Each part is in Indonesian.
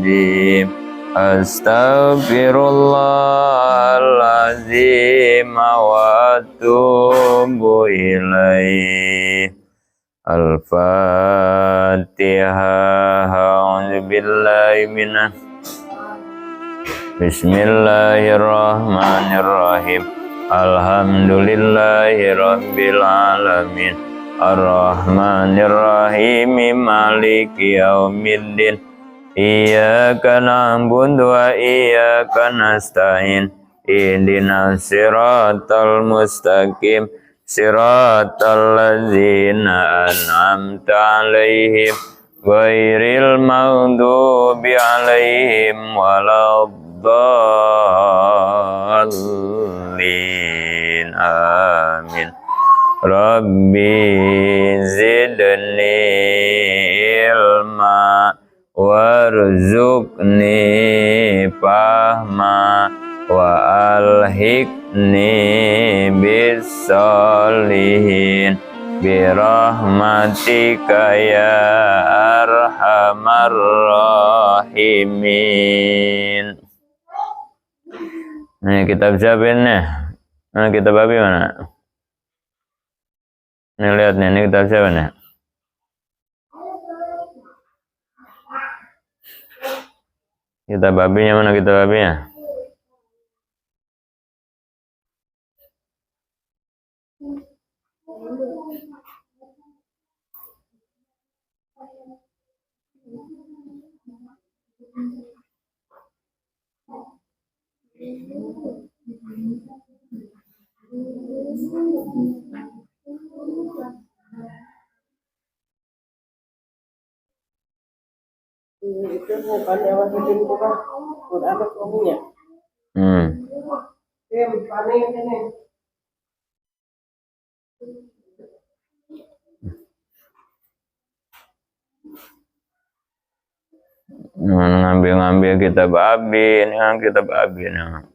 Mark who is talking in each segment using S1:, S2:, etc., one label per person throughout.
S1: العظيم أستغفر الله العظيم وأتوب إليه. الفاتحة. أعوذ بالله Bismillahirrahmanirrahim. Alhamdulillahi Rabbil Alamin. Ar-Rahmanirrahim. Maliki yaumiddin. Iyyaka na'budu wa iyyaka nasta'in. Ihdinas siratal mustaqim. Siratal ladzina an'amta 'alaihim ghairil maghdubi 'alaihim waladdallin. Amin. Rabbi zidni ilma warzuqni fahma wa alhiqni bis-sholihin birahmatika ya arhamar rahimin. Ini kitab siapa ini? Nah, kitab babi mana? Ini lihat nih, ini kitab siapa nih? Kitab babinya mana, kitab babinya?
S2: Itu bukan lewat bikin bukan Quran punya. Ini.
S1: Ngambil kitab babi, ini kan kitab babi nih.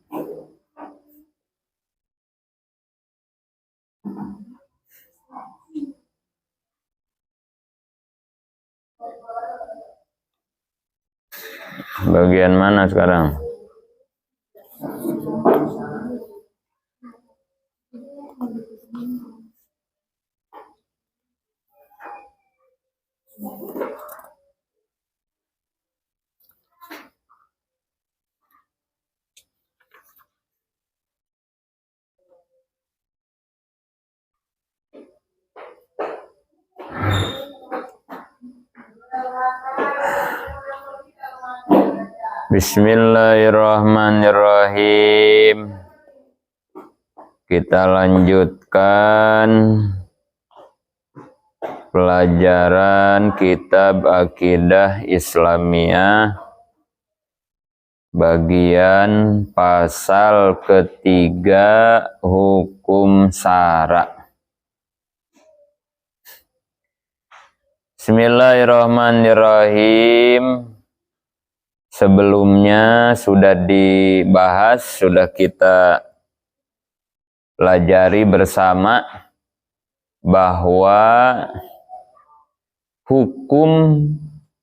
S1: Bagian mana sekarang? Bismillahirrahmanirrahim. Kita lanjutkan pelajaran kitab Aqidah Islamiyah bagian pasal ketiga hukum syara. Bismillahirrahmanirrahim. Sebelumnya sudah dibahas, sudah kita pelajari bersama bahwa hukum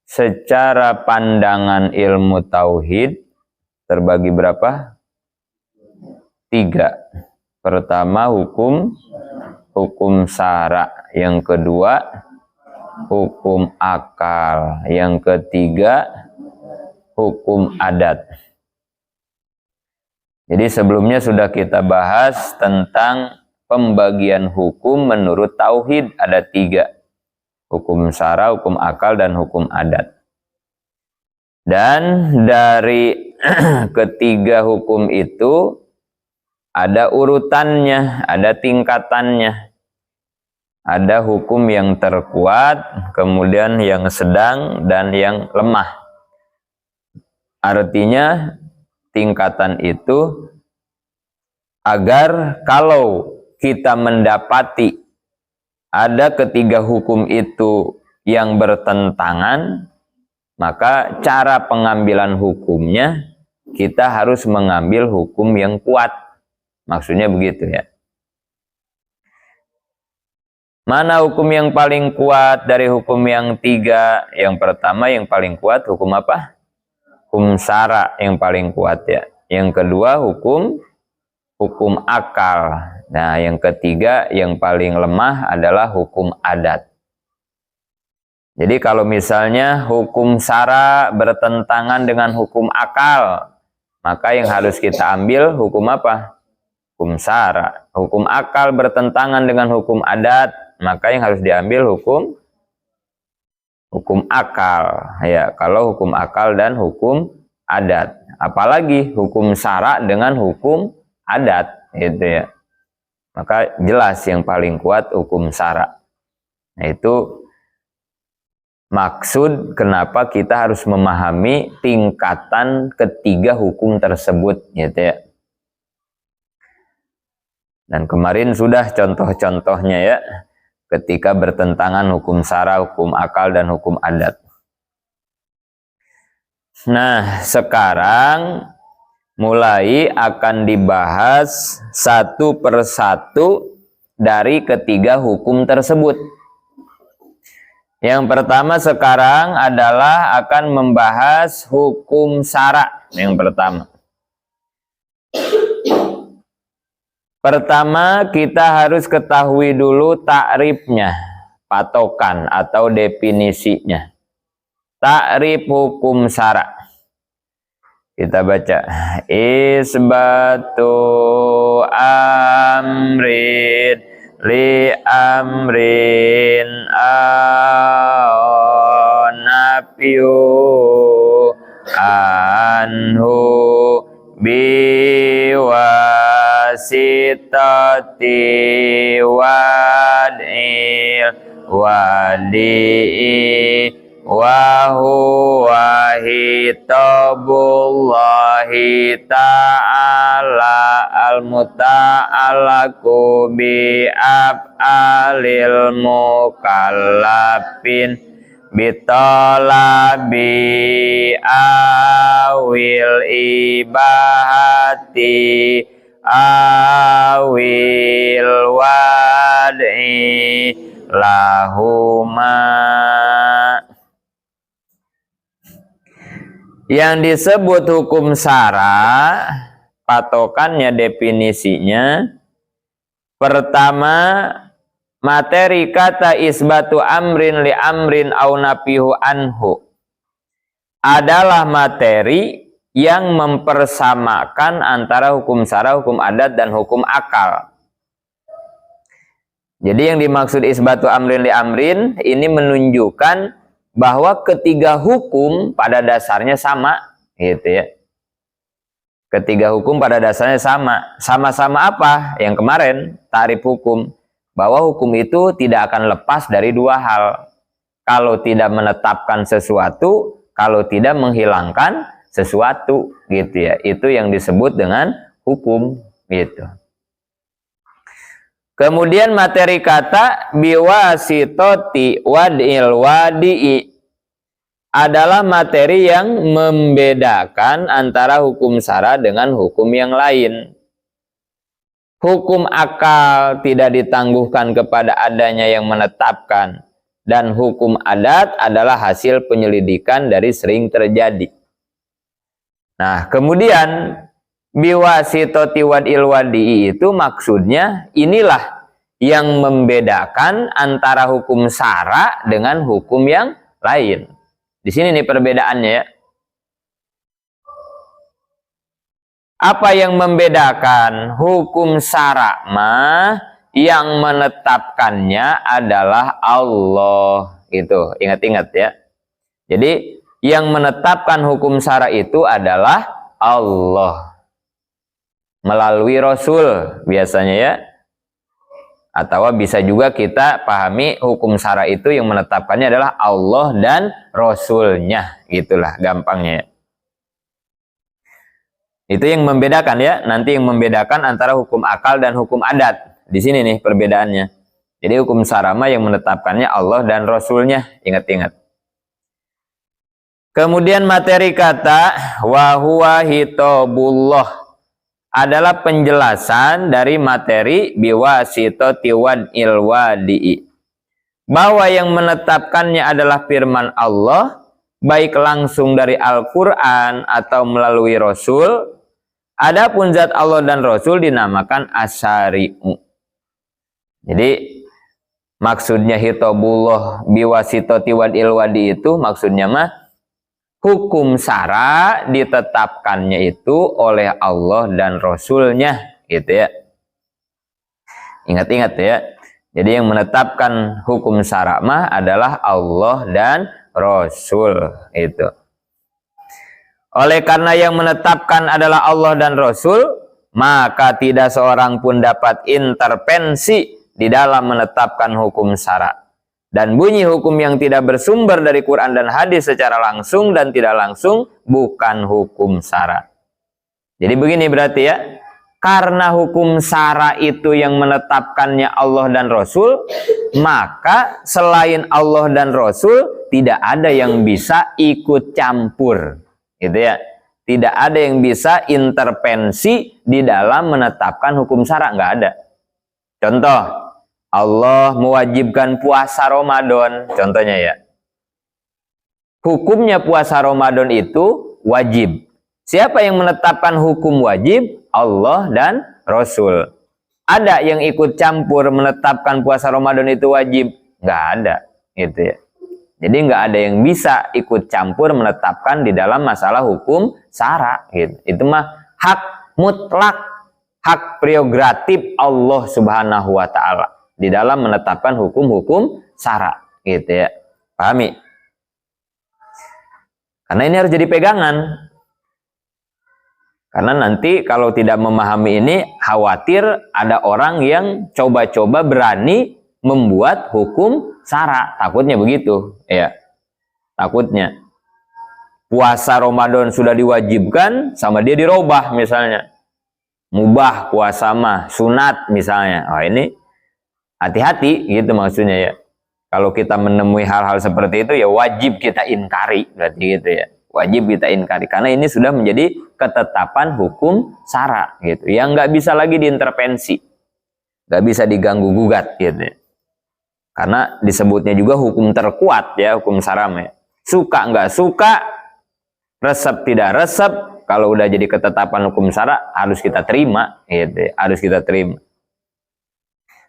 S1: secara pandangan ilmu tauhid terbagi berapa? 3. Pertama hukum syara, yang kedua hukum akal, yang ketiga hukum adat. Jadi sebelumnya sudah kita bahas tentang pembagian hukum menurut tauhid, ada 3. Hukum syara, hukum akal, dan hukum adat. Dan dari ketiga hukum itu ada urutannya, ada tingkatannya. Ada hukum yang terkuat, kemudian yang sedang, dan yang lemah. Artinya tingkatan itu agar kalau kita mendapati ada ketiga hukum itu yang bertentangan, maka cara pengambilan hukumnya kita harus mengambil hukum yang kuat. Maksudnya begitu ya. Mana hukum yang paling kuat dari hukum yang 3? Yang pertama yang paling kuat hukum apa? hukum syara yang paling kuat ya. Yang kedua hukum akal. Nah, yang ketiga yang paling lemah adalah hukum adat. Jadi kalau misalnya hukum syara bertentangan dengan hukum akal, maka yang harus kita ambil hukum apa? Hukum syara. Hukum akal bertentangan dengan hukum adat, maka yang harus diambil hukum akal. Ya, kalau hukum akal dan hukum adat. Apalagi hukum syara dengan hukum adat, gitu ya. Maka jelas yang paling kuat hukum syara. Nah, itu maksud kenapa kita harus memahami tingkatan ketiga hukum tersebut, gitu ya. Dan kemarin sudah contoh-contohnya ya, ketika bertentangan hukum syara, hukum akal, dan hukum adat. Nah, sekarang mulai akan dibahas satu persatu dari ketiga hukum tersebut. Yang pertama sekarang adalah akan membahas hukum syara yang pertama. Pertama kita harus ketahui dulu takrifnya, patokan atau definisinya. Takrif hukum syara. Kita baca. Isbatu amrin li amrin nafyu anhu biwasitati wad'il wadi'i wa huwa hitabullahi ta'ala al-muta'alaku bi af'alil mukallafin bitolabi awil ibahati awil wad'i lahuma. Yang disebut hukum syara, patokannya, definisinya, pertama, materi kata isbatu amrin li amrin au nafihu anhu adalah materi yang mempersamakan antara hukum syara, hukum adat, dan hukum akal. Jadi yang dimaksud isbatu amrin li amrin ini menunjukkan bahwa ketiga hukum pada dasarnya sama, gitu ya. Ketiga hukum pada dasarnya sama. Sama-sama apa? Yang kemarin, takrif hukum. Bahwa hukum itu tidak akan lepas dari dua hal. Kalau tidak menetapkan sesuatu, kalau tidak menghilangkan sesuatu, gitu ya. Itu yang disebut dengan hukum, gitu. Kemudian materi kata biwasitoti wad'il wadi'i adalah materi yang membedakan antara hukum syara dengan hukum yang lain. Hukum akal tidak ditangguhkan kepada adanya yang menetapkan, dan hukum adat adalah hasil penyelidikan dari sering terjadi. Nah, kemudian biwasitoti wad'il wadi'i itu maksudnya inilah yang membedakan antara hukum syara dengan hukum yang lain. Di sini nih perbedaannya ya. Apa yang membedakan? Hukum syara mah yang menetapkannya adalah Allah. Gitu, ingat-ingat ya. Jadi yang menetapkan hukum syara itu adalah Allah. Melalui Rasul biasanya ya. Atau bisa juga kita pahami hukum syara itu yang menetapkannya adalah Allah dan Rasulnya. Gitulah gampangnya ya. Itu yang membedakan ya. Nanti yang membedakan antara hukum akal dan hukum adat. Di sini nih perbedaannya. Jadi hukum syara yang menetapkannya Allah dan Rasulnya. Ingat-ingat. Kemudian materi kata wa huwa hitabullah adalah penjelasan dari materi biwasitati wad'il wadi'i. Bahwa yang menetapkannya adalah firman Allah baik langsung dari Al-Quran atau melalui Rasul. Adapun zat Allah dan Rasul dinamakan asyari'u. Jadi maksudnya hitabullah biwasitati wadil wadi itu maksudnya mah hukum syara ditetapkannya itu oleh Allah dan Rasulnya, gitu ya. Ingat-ingat ya. Jadi yang menetapkan hukum syara mah adalah Allah dan Rasul itu. Oleh karena yang menetapkan adalah Allah dan Rasul, maka tidak seorang pun dapat intervensi di dalam menetapkan hukum syara. Dan bunyi hukum yang tidak bersumber dari Quran dan hadis secara langsung dan tidak langsung bukan hukum syara. Jadi begini berarti ya, karena hukum syara itu yang menetapkannya Allah dan Rasul, maka selain Allah dan Rasul tidak ada yang bisa ikut campur. Gitu ya, tidak ada yang bisa intervensi di dalam menetapkan hukum syara, nggak ada. Contoh, Allah mewajibkan puasa Ramadan, contohnya ya. Hukumnya puasa Ramadan itu wajib. Siapa yang menetapkan hukum wajib? Allah dan Rasul. Ada yang ikut campur menetapkan puasa Ramadan itu wajib? Nggak ada, gitu ya. Jadi nggak ada yang bisa ikut campur menetapkan di dalam masalah hukum syara. Gitu. Itu mah hak mutlak, hak prerogatif Allah Subhanahu wa Ta'ala di dalam menetapkan hukum-hukum syara. Gitu ya. Pahami? Karena ini harus jadi pegangan. Karena nanti kalau tidak memahami ini, khawatir ada orang yang coba-coba berani membuat hukum syara. Takutnya begitu, ya. Takutnya puasa Ramadan sudah diwajibkan, sama dia dirubah misalnya. Mubah puasa mah, sunat misalnya. Oh ini hati-hati gitu maksudnya ya. Kalau kita menemui hal-hal seperti itu ya wajib kita inkari, berarti gitu ya. Wajib kita inkari karena ini sudah menjadi ketetapan hukum syara gitu. Yang nggak bisa lagi diintervensi. Nggak bisa diganggu gugat gitu ya. Karena disebutnya juga hukum terkuat ya, hukum syara ya. Suka nggak suka, resep tidak resep, kalau udah jadi ketetapan hukum syara harus kita terima gitu ya. Harus kita terima.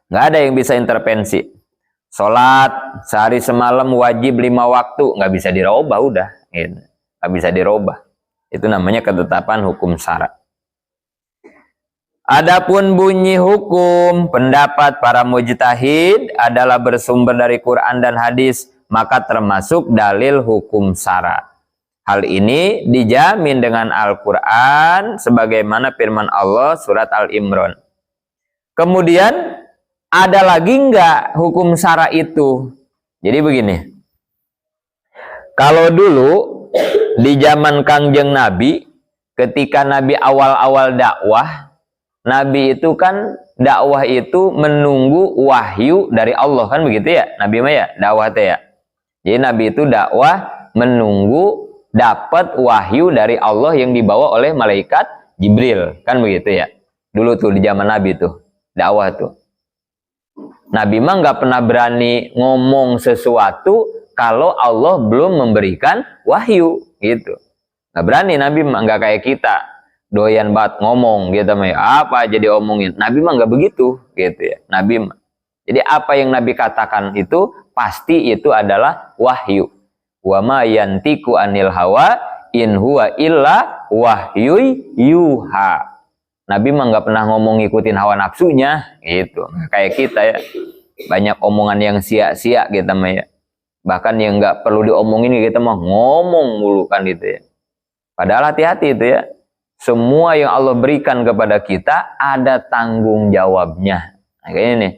S1: Nggak ada yang bisa intervensi. Sholat sehari semalam wajib 5 waktu, nggak bisa dirubah udah gitu. Nggak bisa dirubah. Itu namanya ketetapan hukum syara. Adapun bunyi hukum pendapat para mujtahid adalah bersumber dari Quran dan hadis, maka termasuk dalil hukum syara. Hal ini dijamin dengan Al-Quran sebagaimana firman Allah surat Al-Imran. Kemudian ada lagi enggak hukum syara itu? Jadi begini. Kalau dulu di zaman Kangjeng Nabi, ketika Nabi awal-awal dakwah, Nabi itu kan dakwah itu menunggu wahyu dari Allah, kan begitu ya? Nabi mah ya dakwah teh ya. Jadi Nabi itu dakwah menunggu dapat wahyu dari Allah yang dibawa oleh malaikat Jibril, kan begitu ya? Dulu tuh di zaman Nabi tuh dakwah tuh. Nabi mah nggak pernah berani ngomong sesuatu kalau Allah belum memberikan wahyu gitu. Nggak berani Nabi mah, nggak kayak kita. Doyan banget ngomong gitu mah, apa jadi omongin. Nabi mah nggak begitu gitu ya. Nabi mah. Jadi apa yang Nabi katakan itu pasti itu adalah wahyu. Wa ma yantiku anil hawa in huwa illa wahyu yuha. Nabi mah nggak pernah ngomong ngikutin hawa nafsunya gitu. Kayak kita ya. Banyak omongan yang sia-sia gitu mah ya. Bahkan yang nggak perlu diomongin kita mah ngomong mulu kan gitu ya. Padahal hati-hati itu ya. Semua yang Allah berikan kepada kita ada tanggung jawabnya. Nah, kayak ini nih.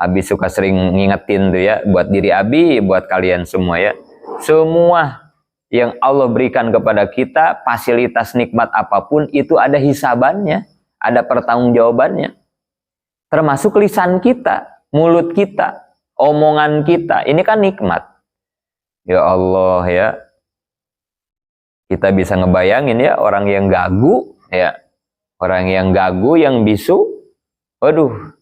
S1: Abi suka sering ngingetin tuh ya. Buat diri Abi, buat kalian semua ya. Semua yang Allah berikan kepada kita, fasilitas nikmat apapun, itu ada hisabannya. Ada pertanggungjawabannya. Termasuk lisan kita, mulut kita, omongan kita. Ini kan nikmat. Ya Allah ya. Kita bisa ngebayangin ya orang yang gagu ya. Orang yang gagu, yang bisu. Waduh.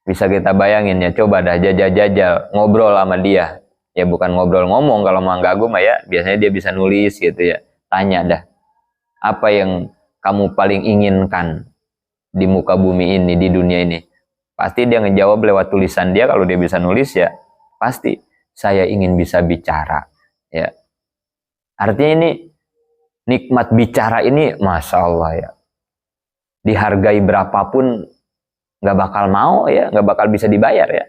S1: Bisa kita bayangin ya. Coba dah jajal-jajal ngobrol sama dia. Ya bukan ngobrol ngomong, kalau Mang Gago mah ya biasanya dia bisa nulis gitu ya. Tanya dah, apa yang kamu paling inginkan di muka bumi ini, di dunia ini? Pasti dia ngejawab lewat tulisan dia. Kalau dia bisa nulis ya pasti saya ingin bisa bicara ya. Artinya ini nikmat bicara ini Masya Allah ya, dihargai berapapun nggak bakal mau ya, nggak bakal bisa dibayar ya.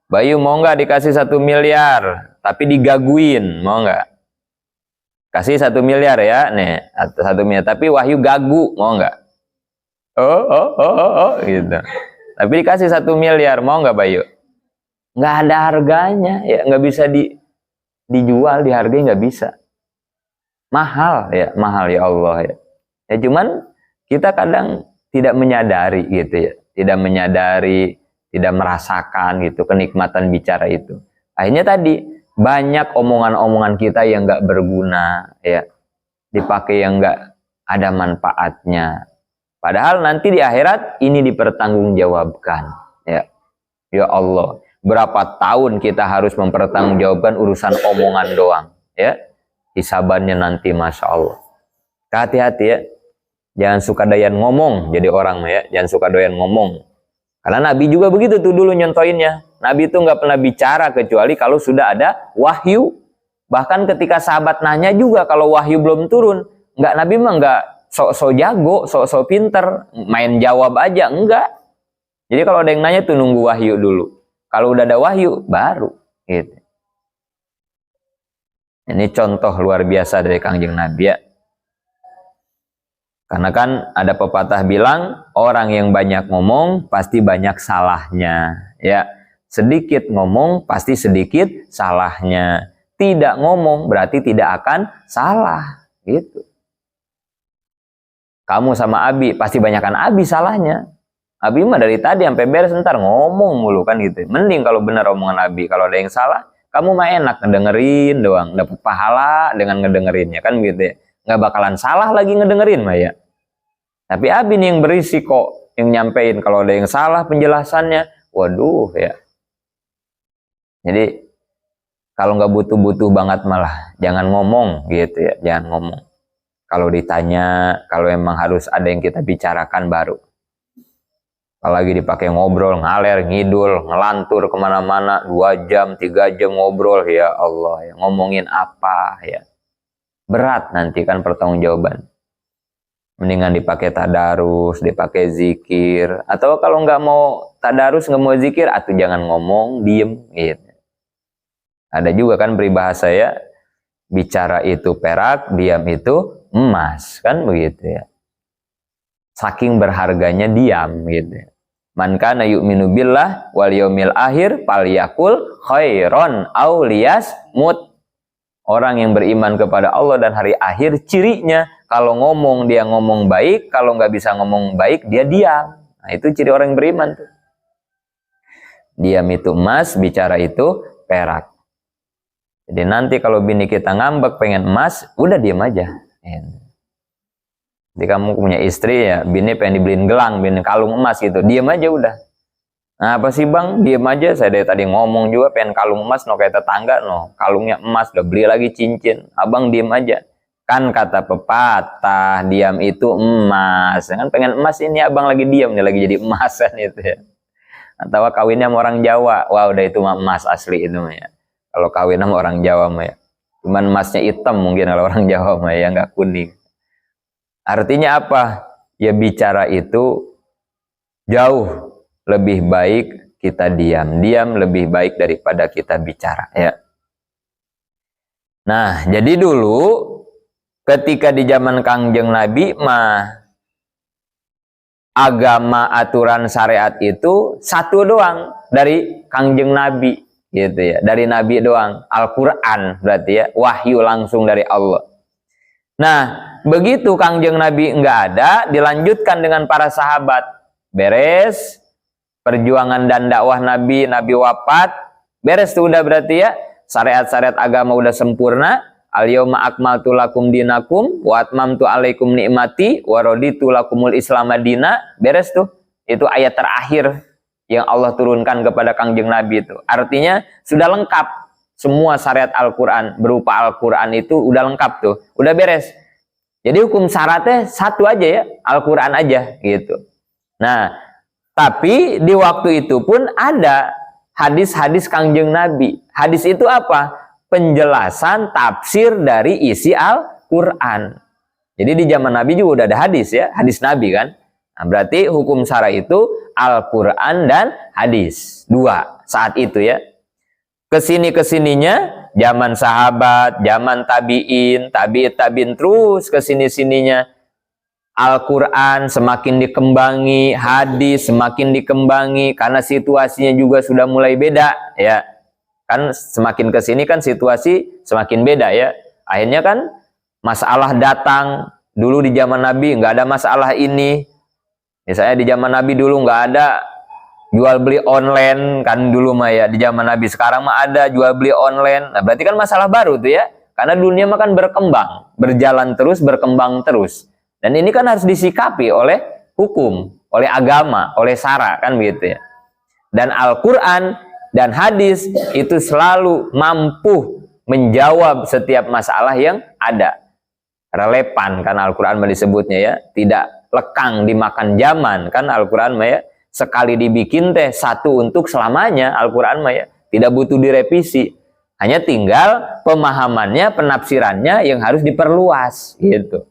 S1: Bayu mau nggak dikasih 1 miliar tapi digaguin, mau nggak? Kasih 1 miliar ya nih, 1 miliar tapi Wahyu gagu, mau nggak? Oh gitu. Tapi dikasih 1 miliar, mau nggak Bayu? Nggak ada harganya ya, nggak bisa dijual, dihargai nggak bisa. Mahal ya Allah ya. Ya cuman kita kadang tidak menyadari gitu ya, tidak menyadari, tidak merasakan gitu kenikmatan bicara itu. Akhirnya tadi banyak omongan-omongan kita yang nggak berguna ya, dipakai yang nggak ada manfaatnya. Padahal nanti di akhirat ini dipertanggungjawabkan ya. Ya Allah, berapa tahun kita harus mempertanggungjawabkan urusan omongan doang ya. Hisabannya nanti Masya Allah. Hati-hati ya, jangan suka doyan ngomong jadi orang ya, jangan suka doyan ngomong. Karena Nabi juga begitu tuh dulu nyontoinnya. Nabi itu nggak pernah bicara kecuali kalau sudah ada wahyu. Bahkan ketika sahabat nanya juga kalau wahyu belum turun, Nabi mah nggak sok-sok jago, sok-sok pinter, main jawab aja, enggak. Jadi kalau ada yang nanya tuh nunggu wahyu dulu. Kalau udah ada wahyu baru gitu. Ini contoh luar biasa dari Kangjeng Nabi ya. Karena kan ada pepatah bilang, orang yang banyak ngomong pasti banyak salahnya ya. Sedikit ngomong pasti sedikit salahnya. Tidak ngomong berarti tidak akan salah gitu. Kamu sama Abi pasti banyakkan Abi salahnya. Abi mah dari tadi sampai beres ntar ngomong mulu kan gitu. Mending kalau benar omongan Abi. Kalau ada yang salah, kamu mah enak ngedengerin doang, dapat pahala dengan ngedengerinnya kan gitu ya. Nggak bakalan salah lagi ngedengerin mah ya. Tapi Abi nih yang berisiko, yang nyampein kalau ada yang salah penjelasannya, waduh ya. Jadi kalau nggak butuh-butuh banget malah jangan ngomong gitu ya, jangan ngomong. Kalau ditanya, kalau emang harus ada yang kita bicarakan baru. Apalagi dipakai ngobrol, ngaler, ngidul, ngelantur kemana-mana, 2 jam, 3 jam ngobrol, ya Allah, ya, ngomongin apa ya. Berat nanti kan pertanggungjawaban. Mendingan dipakai tadarus, dipakai zikir. Atau kalau nggak mau tadarus, nggak mau zikir, atau jangan ngomong, diem gitu. Ada juga kan peribahasa ya, bicara itu perak, diam itu emas, kan begitu ya. Saking berharganya diam gitu ya. Man kana yu'minu billah wal yaumil akhir falyakul khairon aw liyasmut. Orang yang beriman kepada Allah dan hari akhir, cirinya kalau ngomong dia ngomong baik, kalau nggak bisa ngomong baik dia diam. Nah, itu ciri orang yang beriman tuh. Diam itu emas, bicara itu perak. Jadi nanti kalau bini kita ngambek pengen emas, udah diam aja. Jadi kamu punya istri ya, bini pengen dibeliin gelang, beliin kalung emas gitu, diam aja udah. Nah, apa sih bang, diam aja, saya dari tadi ngomong juga pengen kalung emas, no kayak tetangga, no kalungnya emas, udah beli lagi cincin, abang diam aja. Kan kata pepatah, diam itu emas, kan pengen emas ini abang lagi diam, nih lagi jadi emasan itu ya. Atau kawinnya sama orang Jawa, wah udah itu emas asli itu ya. Kalau kawin sama orang Jawa mah ya, cuman emasnya hitam mungkin kalau orang Jawa mah ya, nggak kuning. Artinya apa? Ya bicara itu jauh lebih baik kita diam. Diam lebih baik daripada kita bicara ya. Nah, jadi dulu ketika di zaman Kangjeng Nabi mah agama aturan syariat itu satu doang dari Kangjeng Nabi gitu ya. Dari Nabi doang, Al-Qur'an berarti ya, wahyu langsung dari Allah. Nah, begitu Kangjeng Nabi nggak ada, dilanjutkan dengan para sahabat. Beres perjuangan dan dakwah Nabi wafat, beres tuh udah berarti ya, syariat-syariat agama udah sempurna. Al-yauma akmaltu lakum dinakum wa atmamtu alaikum ni'mati wa raditu lakumul islam madina. Beres tuh. Itu ayat terakhir yang Allah turunkan kepada Kangjeng Nabi itu. Artinya sudah lengkap semua syariat Al-Quran, berupa Al-Quran itu udah lengkap tuh, udah beres. Jadi hukum syaratnya satu aja ya, Al-Quran aja gitu. Nah, tapi di waktu itu pun ada hadis-hadis Kangjeng Nabi. Hadis itu apa? Penjelasan tafsir dari isi Al-Quran. Jadi di zaman Nabi juga udah ada hadis ya, hadis Nabi kan. Nah, berarti hukum syara itu Al-Quran dan hadis. Dua saat itu ya. Kesininya zaman sahabat, zaman tabi'in, tabi'in terus kesini-sininya. Al-Quran semakin dikembangi, hadis semakin dikembangi, karena situasinya juga sudah mulai beda ya. Kan semakin kesini kan situasi semakin beda ya. Akhirnya kan masalah datang. Dulu di zaman Nabi nggak ada masalah ini. Misalnya di zaman Nabi dulu nggak ada jual beli online kan dulu mah ya. Di zaman Nabi sekarang mah ada jual beli online. Nah berarti kan masalah baru tuh ya. Karena dunia mah kan berkembang, berjalan terus, berkembang terus. Dan ini kan harus disikapi oleh hukum, oleh agama, oleh syara kan begitu ya. Dan Al-Quran dan hadis itu selalu mampu menjawab setiap masalah yang ada. Relevan kan Al-Quran disebutnya ya, tidak lekang dimakan zaman kan Al-Quran ya, sekali dibikin teh satu untuk selamanya Al-Quran ya, tidak butuh direvisi, hanya tinggal pemahamannya, penafsirannya yang harus diperluas gitu.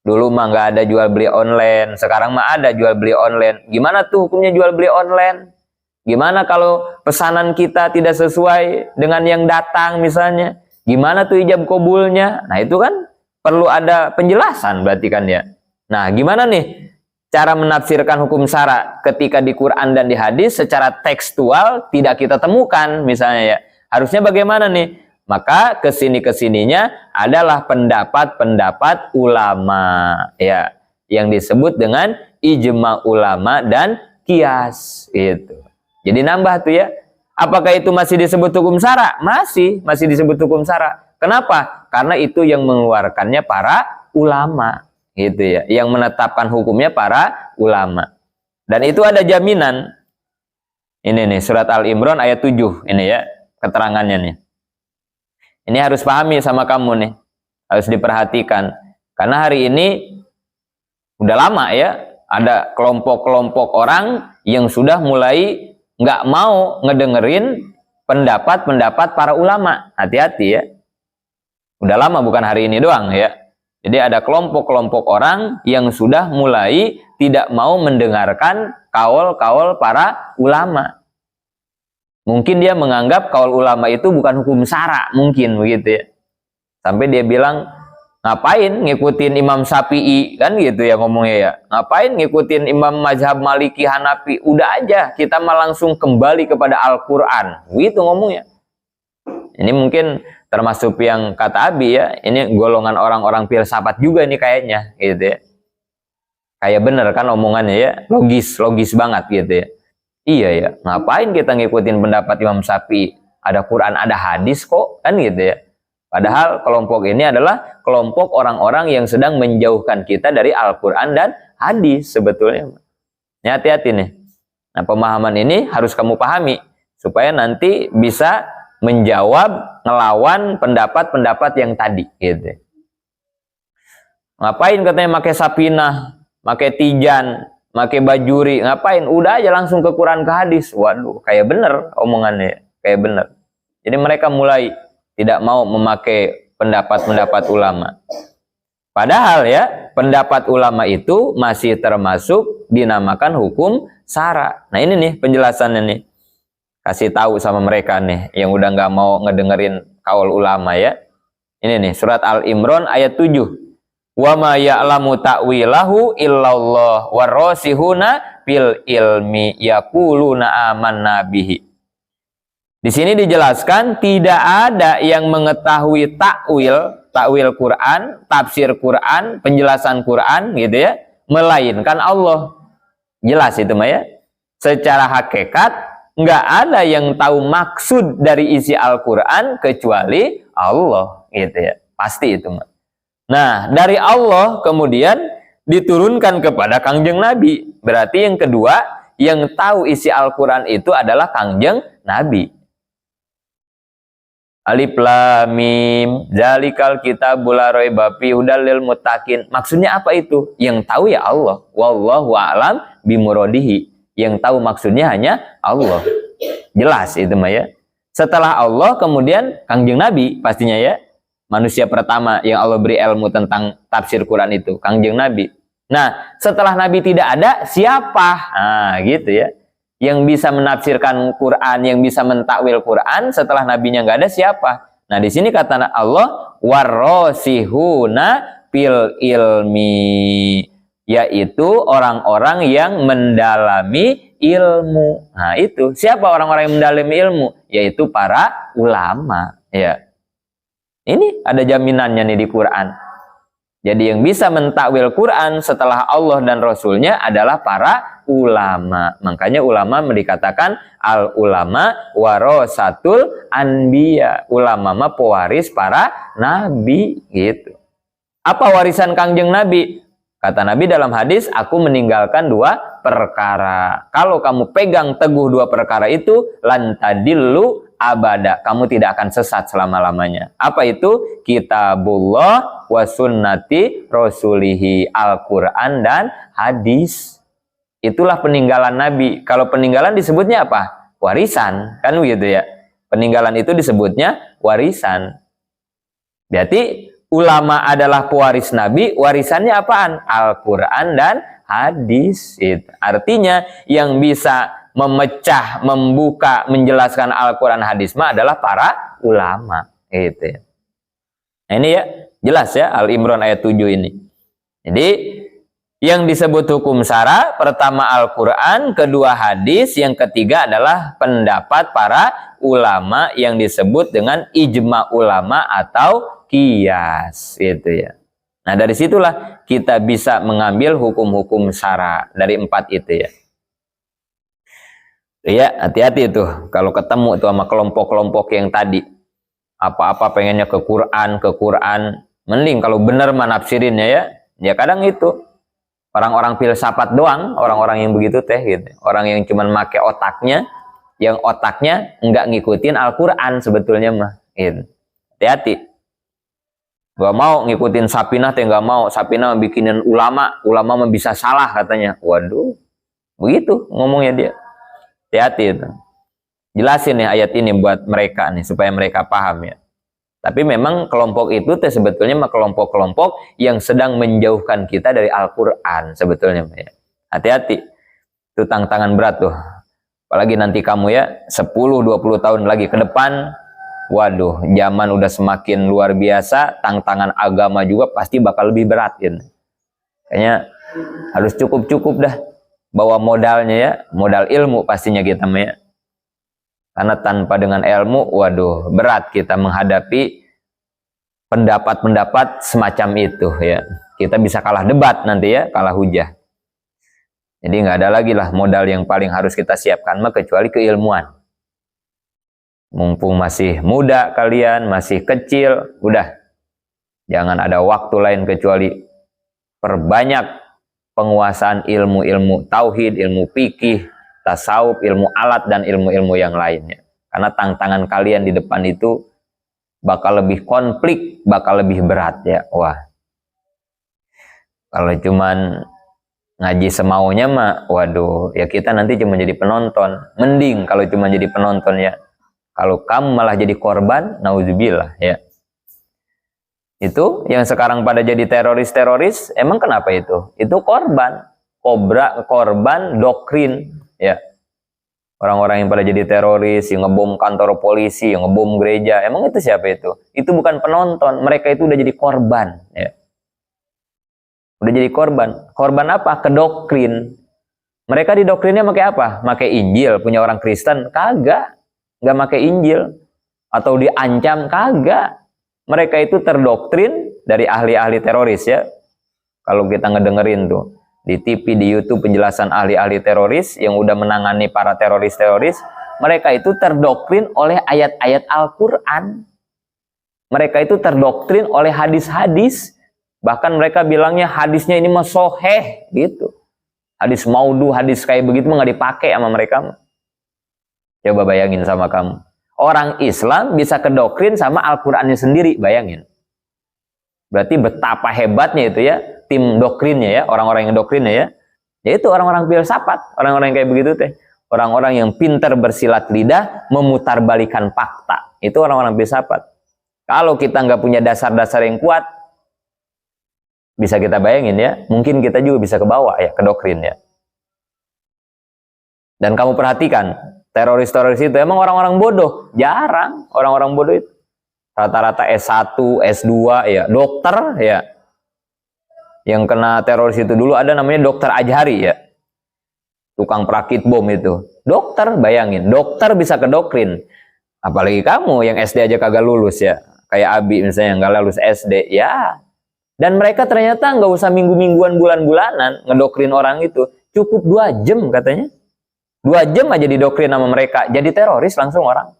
S1: Dulu mah nggak ada jual beli online, sekarang mah ada jual beli online. Gimana tuh hukumnya jual beli online? Gimana kalau pesanan kita tidak sesuai dengan yang datang misalnya? Gimana tuh ijab kabulnya? Nah itu kan perlu ada penjelasan berarti kan ya. Nah gimana nih cara menafsirkan hukum syara ketika di Quran dan di hadis secara tekstual tidak kita temukan misalnya ya. Harusnya bagaimana nih? Maka kesininya adalah pendapat-pendapat ulama ya, yang disebut dengan ijma ulama dan qiyas itu. Jadi nambah tuh ya. Apakah itu masih disebut hukum syara? Masih disebut hukum syara. Kenapa? Karena itu yang mengeluarkannya para ulama, gitu ya. Yang menetapkan hukumnya para ulama. Dan itu ada jaminan. Ini nih surat Al-Imran ayat 7 ini ya, keterangannya nih. Ini harus pahami sama kamu nih. Harus diperhatikan. Karena hari ini udah lama ya, ada kelompok-kelompok orang yang sudah mulai nggak mau ngedengerin pendapat-pendapat para ulama. Hati-hati ya. Udah lama, bukan hari ini doang ya. Jadi ada kelompok-kelompok orang yang sudah mulai tidak mau mendengarkan kaul-kaul para ulama. Mungkin dia menganggap kaul ulama itu bukan hukum syara, mungkin begitu ya. Sampai dia bilang, ngapain ngikutin Imam Syafi'i, kan gitu ya ngomongnya ya. Ngapain ngikutin Imam Mazhab Maliki Hanafi, udah aja kita mah langsung kembali kepada Al-Quran. Gitu ngomongnya. Ini mungkin termasuk yang kata Abi ya, ini golongan orang-orang filsafat juga nih kayaknya gitu ya. Kayak bener kan omongannya ya, logis banget gitu ya. Iya ya, ngapain kita ngikutin pendapat Imam Syafi'i? Ada Quran, ada hadis kok, kan gitu ya. Padahal kelompok ini adalah kelompok orang-orang yang sedang menjauhkan kita dari Al-Quran dan hadis sebetulnya. Ini hati-hati nih. Nah pemahaman ini harus kamu pahami supaya nanti bisa menjawab, ngelawan pendapat-pendapat yang tadi gitu. Ngapain katanya pakai sapinah, pakai tijan, pakai bajuri, ngapain? Udah aja langsung ke Quran ke hadis. Waduh, kayak bener omongannya, kayak bener. Jadi mereka mulai tidak mau memakai pendapat-pendapat ulama. Padahal ya, pendapat ulama itu masih termasuk dinamakan hukum syara. Nah ini nih penjelasannya nih. Kasih tahu sama mereka nih yang udah nggak mau ngedengerin kaul ulama ya. Ini nih surat Al-Imran ayat 7. Wa ma ya'lamu ta'wilahu illallah warasihuna fil ilmi yaquluna amanna bihi. Di sini dijelaskan tidak ada yang mengetahui takwil Quran, tafsir Quran, penjelasan Quran gitu ya, melainkan Allah. Jelas itu mah ya. Secara hakikat nggak ada yang tahu maksud dari isi Al-Quran kecuali Allah gitu ya, pasti itu mah. Nah dari Allah kemudian diturunkan kepada Kangjeng Nabi, berarti yang kedua Yang tahu isi Al-Quran itu adalah Kangjeng Nabi. Alif lam mim, zalikal kitabul la raiba fihi hudal lil muttaqin. Maksudnya apa itu? Yang tahu ya Allah. Wallahu a'lam bimuradihi. Yang tahu maksudnya hanya Allah. Jelas itu mah ya. Setelah Allah kemudian Kangjeng Nabi pastinya ya. Manusia pertama yang Allah beri ilmu tentang tafsir Quran itu Kangjeng Nabi. Nah, setelah Nabi tidak ada, siapa? Nah, gitu ya. Yang bisa menafsirkan Quran, yang bisa mentakwil Quran setelah nabinya nggak ada siapa? Nah, di sini kata Allah warosihuna fil ilmi, yaitu orang-orang yang mendalami ilmu. Nah, itu siapa orang-orang yang mendalami ilmu? Yaitu para ulama. Ya, ini ada jaminannya nih di Quran. Jadi yang bisa mentakwil Quran setelah Allah dan Rasulnya adalah para ulama. Makanya ulama dikatakan al ulama warasatul anbiya. Ulama mah pewaris para nabi gitu. Apa warisan Kangjeng Nabi? Kata Nabi dalam hadis, aku meninggalkan 2 perkara. Kalau kamu pegang teguh 2 perkara itu, lantadillu abada, kamu tidak akan sesat selama-lamanya. Apa itu? Kitabullah wa sunnati rasulihi, Al-Quran dan hadis. Itulah peninggalan Nabi. Kalau peninggalan disebutnya apa? Warisan, kan begitu ya. Peninggalan itu disebutnya warisan. Berarti ulama adalah pewaris Nabi, warisannya apaan? Al-Quran dan hadis. Artinya yang bisa memecah, membuka, menjelaskan Al-Quran hadis mah adalah para ulama. Gitu ya. Nah, ini ya, jelas ya Al-Imran ayat 7 ini. Jadi yang disebut hukum syara, pertama Al-Quran, kedua hadis, yang ketiga adalah pendapat para ulama yang disebut dengan ijma ulama atau qiyas. Gitu ya. Nah, dari situlah kita bisa mengambil hukum-hukum syara dari 4 itu ya. Ya, hati-hati tuh kalau ketemu tuh sama kelompok-kelompok yang tadi. Apa-apa pengennya ke Quran. Mending kalau benar menafsirinnya ya. Ya kadang itu orang-orang filsafat doang, orang-orang yang begitu teh gitu. Orang yang cuman make otaknya, yang otaknya enggak ngikutin Al-Quran sebetulnya mah. Gitu. Hati-hati. Gak mau ngikutin Sapinah teh, gak mau. Sapinah bikinin ulama mah bisa salah katanya. Waduh. Begitu ngomongnya dia. Hati-hati itu. Jelasin nih ayat ini buat mereka nih supaya mereka paham ya. Tapi memang kelompok itu teh sebetulnya mah kelompok-kelompok yang sedang menjauhkan kita dari Al-Quran sebetulnya ya. Hati-hati. Itu tantangan berat tuh. Apalagi nanti kamu ya 10-20 tahun lagi ke depan, waduh, zaman udah semakin luar biasa, tantangan agama juga pasti bakal lebih berat gitu. Kayaknya harus cukup-cukup dah bawa modalnya ya, modal ilmu pastinya kita ya. Karena tanpa dengan ilmu, waduh, berat kita menghadapi pendapat-pendapat semacam itu ya. Kita bisa kalah debat nanti ya, kalah hujah. Jadi nggak ada lagi lah modal yang paling harus kita siapkan mah kecuali keilmuan. Mumpung masih muda kalian, masih kecil, udah. Jangan ada waktu lain kecuali perbanyak penguasaan ilmu-ilmu tauhid, ilmu fikih, tasawuf, ilmu alat, dan ilmu-ilmu yang lainnya. Karena tantangan kalian di depan itu bakal lebih konflik, bakal lebih berat ya. Wah, kalau cuman ngaji semaunya mah, waduh, ya kita nanti cuma jadi penonton. Mending kalau cuma jadi penonton ya. Kalau kamu malah jadi korban, nauzubillah ya. Itu yang sekarang pada jadi teroris-teroris, emang kenapa itu? Itu korban, korban doktrin ya. Orang-orang yang pada jadi teroris, yang ngebom kantor polisi, yang ngebom gereja, emang itu siapa itu? Itu bukan penonton, mereka itu udah jadi korban ya. Udah jadi korban. Korban apa? Kedoktrin. Mereka didoktrinnya pakai apa? Pakai Injil, punya orang Kristen? Kagak. Nggak pakai Injil. Atau diancam? Kagak. Mereka itu terdoktrin dari ahli-ahli teroris ya. Kalau kita ngedengerin tuh di TV, di YouTube penjelasan ahli-ahli teroris yang udah menangani para teroris-teroris, mereka itu terdoktrin oleh ayat-ayat Al-Quran. Mereka itu terdoktrin oleh hadis-hadis. Bahkan mereka bilangnya hadisnya ini mah soheh gitu. Hadis maudhu, hadis kayak begitu mah nggak dipakai sama mereka. Coba bayangin sama kamu. Orang Islam bisa kedoktrin sama Al-Qur'annya sendiri, bayangin. Berarti betapa hebatnya itu ya, tim doktrinnya ya, orang-orang yang doktrinnya ya. Yaitu orang-orang filsafat, orang-orang yang kayak begitu teh. Orang-orang yang pintar bersilat lidah, memutarbalikan fakta. Itu orang-orang filsafat. Kalau kita nggak punya dasar-dasar yang kuat, bisa kita bayangin ya, mungkin kita juga bisa ke bawah ya, ke doktrin ya. Dan kamu perhatikan, teroris-teroris itu emang orang-orang bodoh. Jarang orang-orang bodoh itu. Rata-rata S1, S2 ya, dokter ya. Yang kena teroris itu dulu ada namanya Dokter Ajhari ya. Tukang perakit bom itu. Dokter, bayangin, dokter bisa ke doktrin. Apalagi kamu yang SD aja kagak lulus ya. Kayak Abi misalnya nggak lulus SD ya. Dan mereka ternyata nggak usah minggu-mingguan, bulan-bulanan ngedoktrin orang itu. Cukup 2 jam katanya. 2 jam aja didoktrin sama mereka. Jadi teroris langsung orang.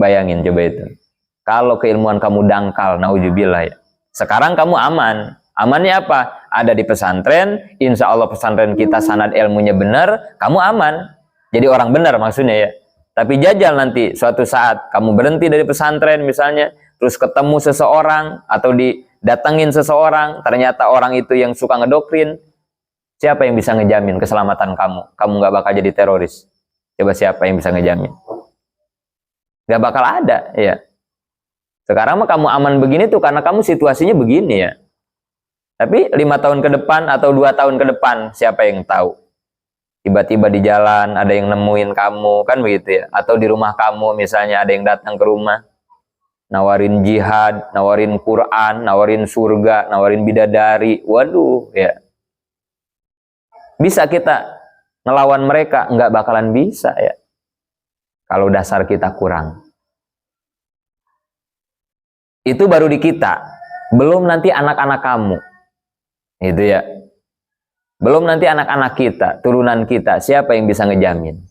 S1: Bayangin coba itu. Kalau keilmuan kamu dangkal, naudzubillah ya. Sekarang kamu aman. Amannya apa? Ada di pesantren. Insya Allah pesantren kita sanad ilmunya benar. Kamu aman. Jadi orang benar maksudnya ya. Tapi jajal nanti suatu saat kamu berhenti dari pesantren misalnya. Terus ketemu seseorang atau didatengin seseorang, ternyata orang itu yang suka ngedoktrin, siapa yang bisa ngejamin keselamatan kamu? Kamu nggak bakal jadi teroris. Coba siapa yang bisa ngejamin? Nggak bakal ada, ya. Sekarang mah kamu aman begini tuh karena kamu situasinya begini ya. Tapi 5 tahun ke depan atau 2 tahun ke depan, siapa yang tahu? Tiba-tiba di jalan ada yang nemuin kamu, kan begitu ya? Atau di rumah kamu misalnya ada yang datang ke rumah, nawarin jihad, nawarin Quran, nawarin surga, nawarin bidadari. Waduh ya. Bisa kita ngelawan mereka? Nggak bakalan bisa ya. Kalau dasar kita kurang. Itu baru di kita. Belum nanti anak-anak kamu. Itu ya. Belum nanti anak-anak kita, turunan kita. Siapa yang bisa ngejamin?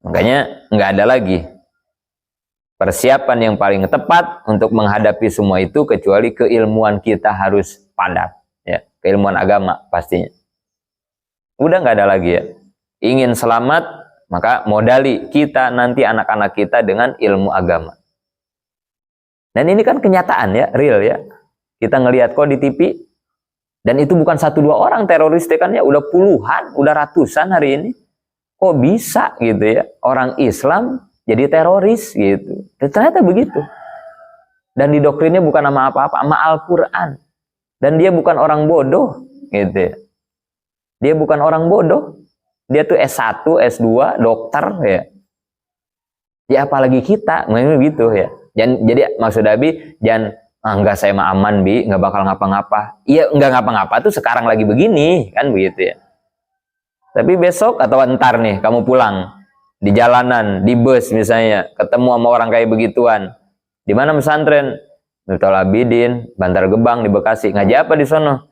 S1: Makanya nggak ada lagi persiapan yang paling tepat untuk menghadapi semua itu kecuali keilmuan kita harus padat ya, keilmuan agama pastinya. Udah nggak ada lagi ya. Ingin selamat maka modali kita nanti anak-anak kita dengan ilmu agama. Dan ini kan kenyataan ya, real ya. Kita ngelihat kok di TV dan itu bukan 1-2 orang teroris kan ya, udah puluhan, udah ratusan hari ini. Kok bisa gitu ya orang Islam jadi teroris gitu. Dan ternyata begitu. Dan didoktrinnya bukan sama apa-apa, sama Al-Quran. Dan dia bukan orang bodoh gitu ya. Dia bukan orang bodoh. Dia tuh S1, S2, dokter ya. Ya apalagi kita, memang gitu ya. Jadi maksud Abi, jangan enggak saya mah aman Bi, nggak bakal ngapa-ngapa. Iya enggak ngapa-ngapa tuh sekarang lagi begini, kan begitu ya. Tapi besok atau ntar nih kamu pulang di jalanan, di bus misalnya, ketemu sama orang kayak begituan. Di mana pesantren? Miftul Abidin, Bantar Gebang di Bekasi. Ngaji apa di sono?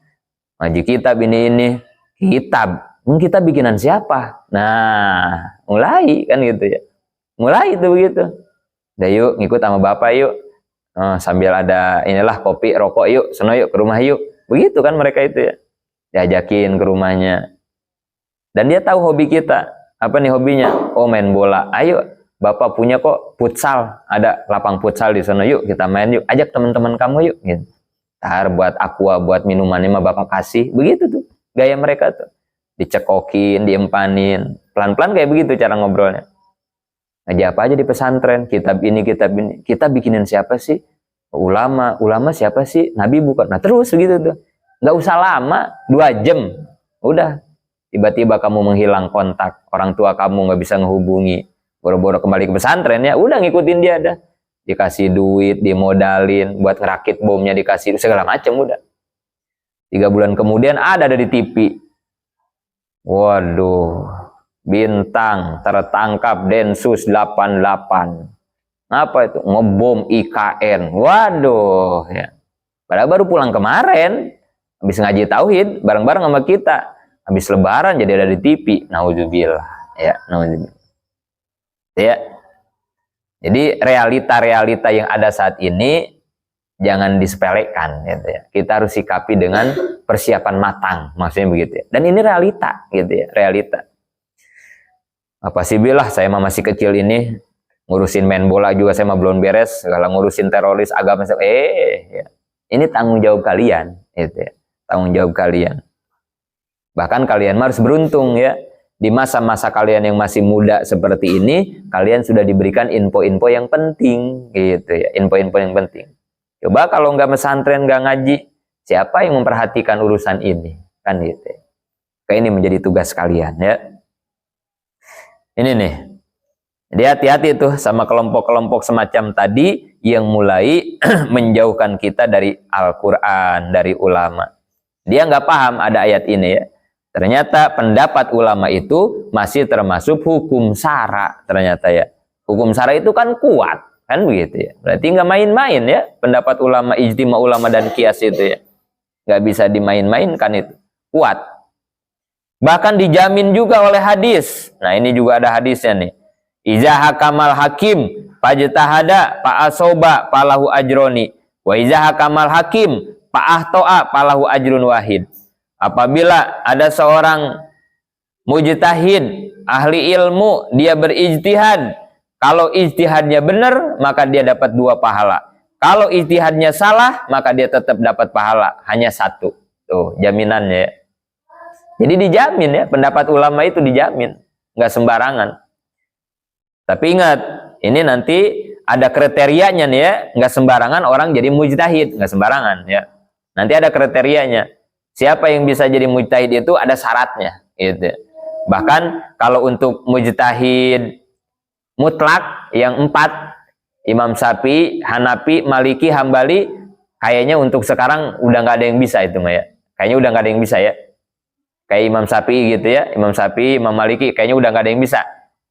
S1: Ngaji kitab ini. Kitab. Kitab bikinan siapa? Nah, mulai kan gitu ya. Mulai itu begitu. Udah yuk, ngikut sama bapak yuk. Sambil ada inilah kopi, rokok yuk. Sono yuk, ke rumah yuk. Begitu kan mereka itu ya. Diajakin ke rumahnya. Dan dia tahu hobi kita. Apa nih hobinya? Oh main bola. Ayo, bapak punya kok futsal. Ada lapang futsal di sana. Yuk kita main yuk. Ajak teman-teman kamu yuk. Gitu. Ntar buat aqua, buat minumannya mah bapak kasih. Begitu tuh. Gaya mereka tuh. Dicekokin, diempanin. Pelan-pelan kayak begitu cara ngobrolnya. Ngaji apa aja di pesantren. Kitab ini, kitab ini. Kita bikinin siapa sih? Ulama. Ulama siapa sih? Nabi bukan. Nah terus begitu tuh. Nggak usah lama. 2 jam. Udah. Tiba-tiba kamu menghilang kontak, orang tua kamu nggak bisa ngehubungi, boro-boro kembali ke pesantren ya, udah ngikutin dia dah, dikasih duit, dimodalin, buat ngerakit bomnya dikasih segala macam udah. 3 bulan kemudian ada di TV, waduh, bintang tertangkap Densus 88, apa itu ngebom IKN, waduh ya, padahal baru pulang kemarin, habis ngaji tauhid bareng-bareng sama kita. Habis lebaran jadi ada di TV. Naudzubillah. Ya, naudzubillah. Ya. Jadi realita-realita yang ada saat ini jangan disepelekan gitu ya. Kita harus sikapi dengan persiapan matang, maksudnya begitu ya. Dan ini realita gitu ya, realita. Apa sih bilah, saya mah masih kecil ini ngurusin main bola juga saya mah belum beres, segala ngurusin teroris agama ya. Ini tanggung jawab kalian gitu ya. Tanggung jawab kalian. Bahkan kalian harus beruntung ya. Di masa-masa kalian yang masih muda seperti ini, kalian sudah diberikan info-info yang penting gitu ya. Info-info yang penting. Coba kalau nggak pesantren, nggak ngaji, siapa yang memperhatikan urusan ini? Kan gitu ya. Kayak ini menjadi tugas kalian ya. Ini nih. Jadi hati-hati tuh sama kelompok-kelompok semacam tadi yang mulai menjauhkan kita dari Al-Quran, dari ulama. Dia nggak paham ada ayat ini ya. Ternyata pendapat ulama itu masih termasuk hukum syara ternyata ya. Hukum syara itu kan kuat, kan begitu ya. Berarti nggak main-main ya pendapat ulama, ijtima ulama dan kias itu ya. Nggak bisa dimain-mainkan itu. Kuat. Bahkan dijamin juga oleh hadis. Nah ini juga ada hadisnya nih. Iza hakamal hakim fajtahada fa'asoba falahu ajroni. Wa iza hakamal hakim fa'ahto'a falahu ajrun wahid. Apabila ada seorang mujtahid, ahli ilmu, dia berijtihad. Kalau ijtihadnya benar, maka dia dapat 2 pahala. Kalau ijtihadnya salah, maka dia tetap dapat pahala. Hanya 1. Tuh, jaminannya ya. Jadi dijamin ya, pendapat ulama itu dijamin. Nggak sembarangan. Tapi ingat, ini nanti ada kriterianya nih ya. Nggak sembarangan orang jadi mujtahid. Nggak sembarangan ya. Nanti ada kriterianya. Siapa yang bisa jadi mujtahid itu ada syaratnya gitu. Bahkan kalau untuk mujtahid mutlak yang 4, Imam Syafi'i, Hanafi, Maliki, Hambali, kayaknya untuk sekarang udah nggak ada yang bisa itu ya. Kayaknya udah nggak ada yang bisa ya. Kayak Imam Syafi'i gitu ya, Imam Syafi'i, Imam Maliki, kayaknya udah nggak ada yang bisa.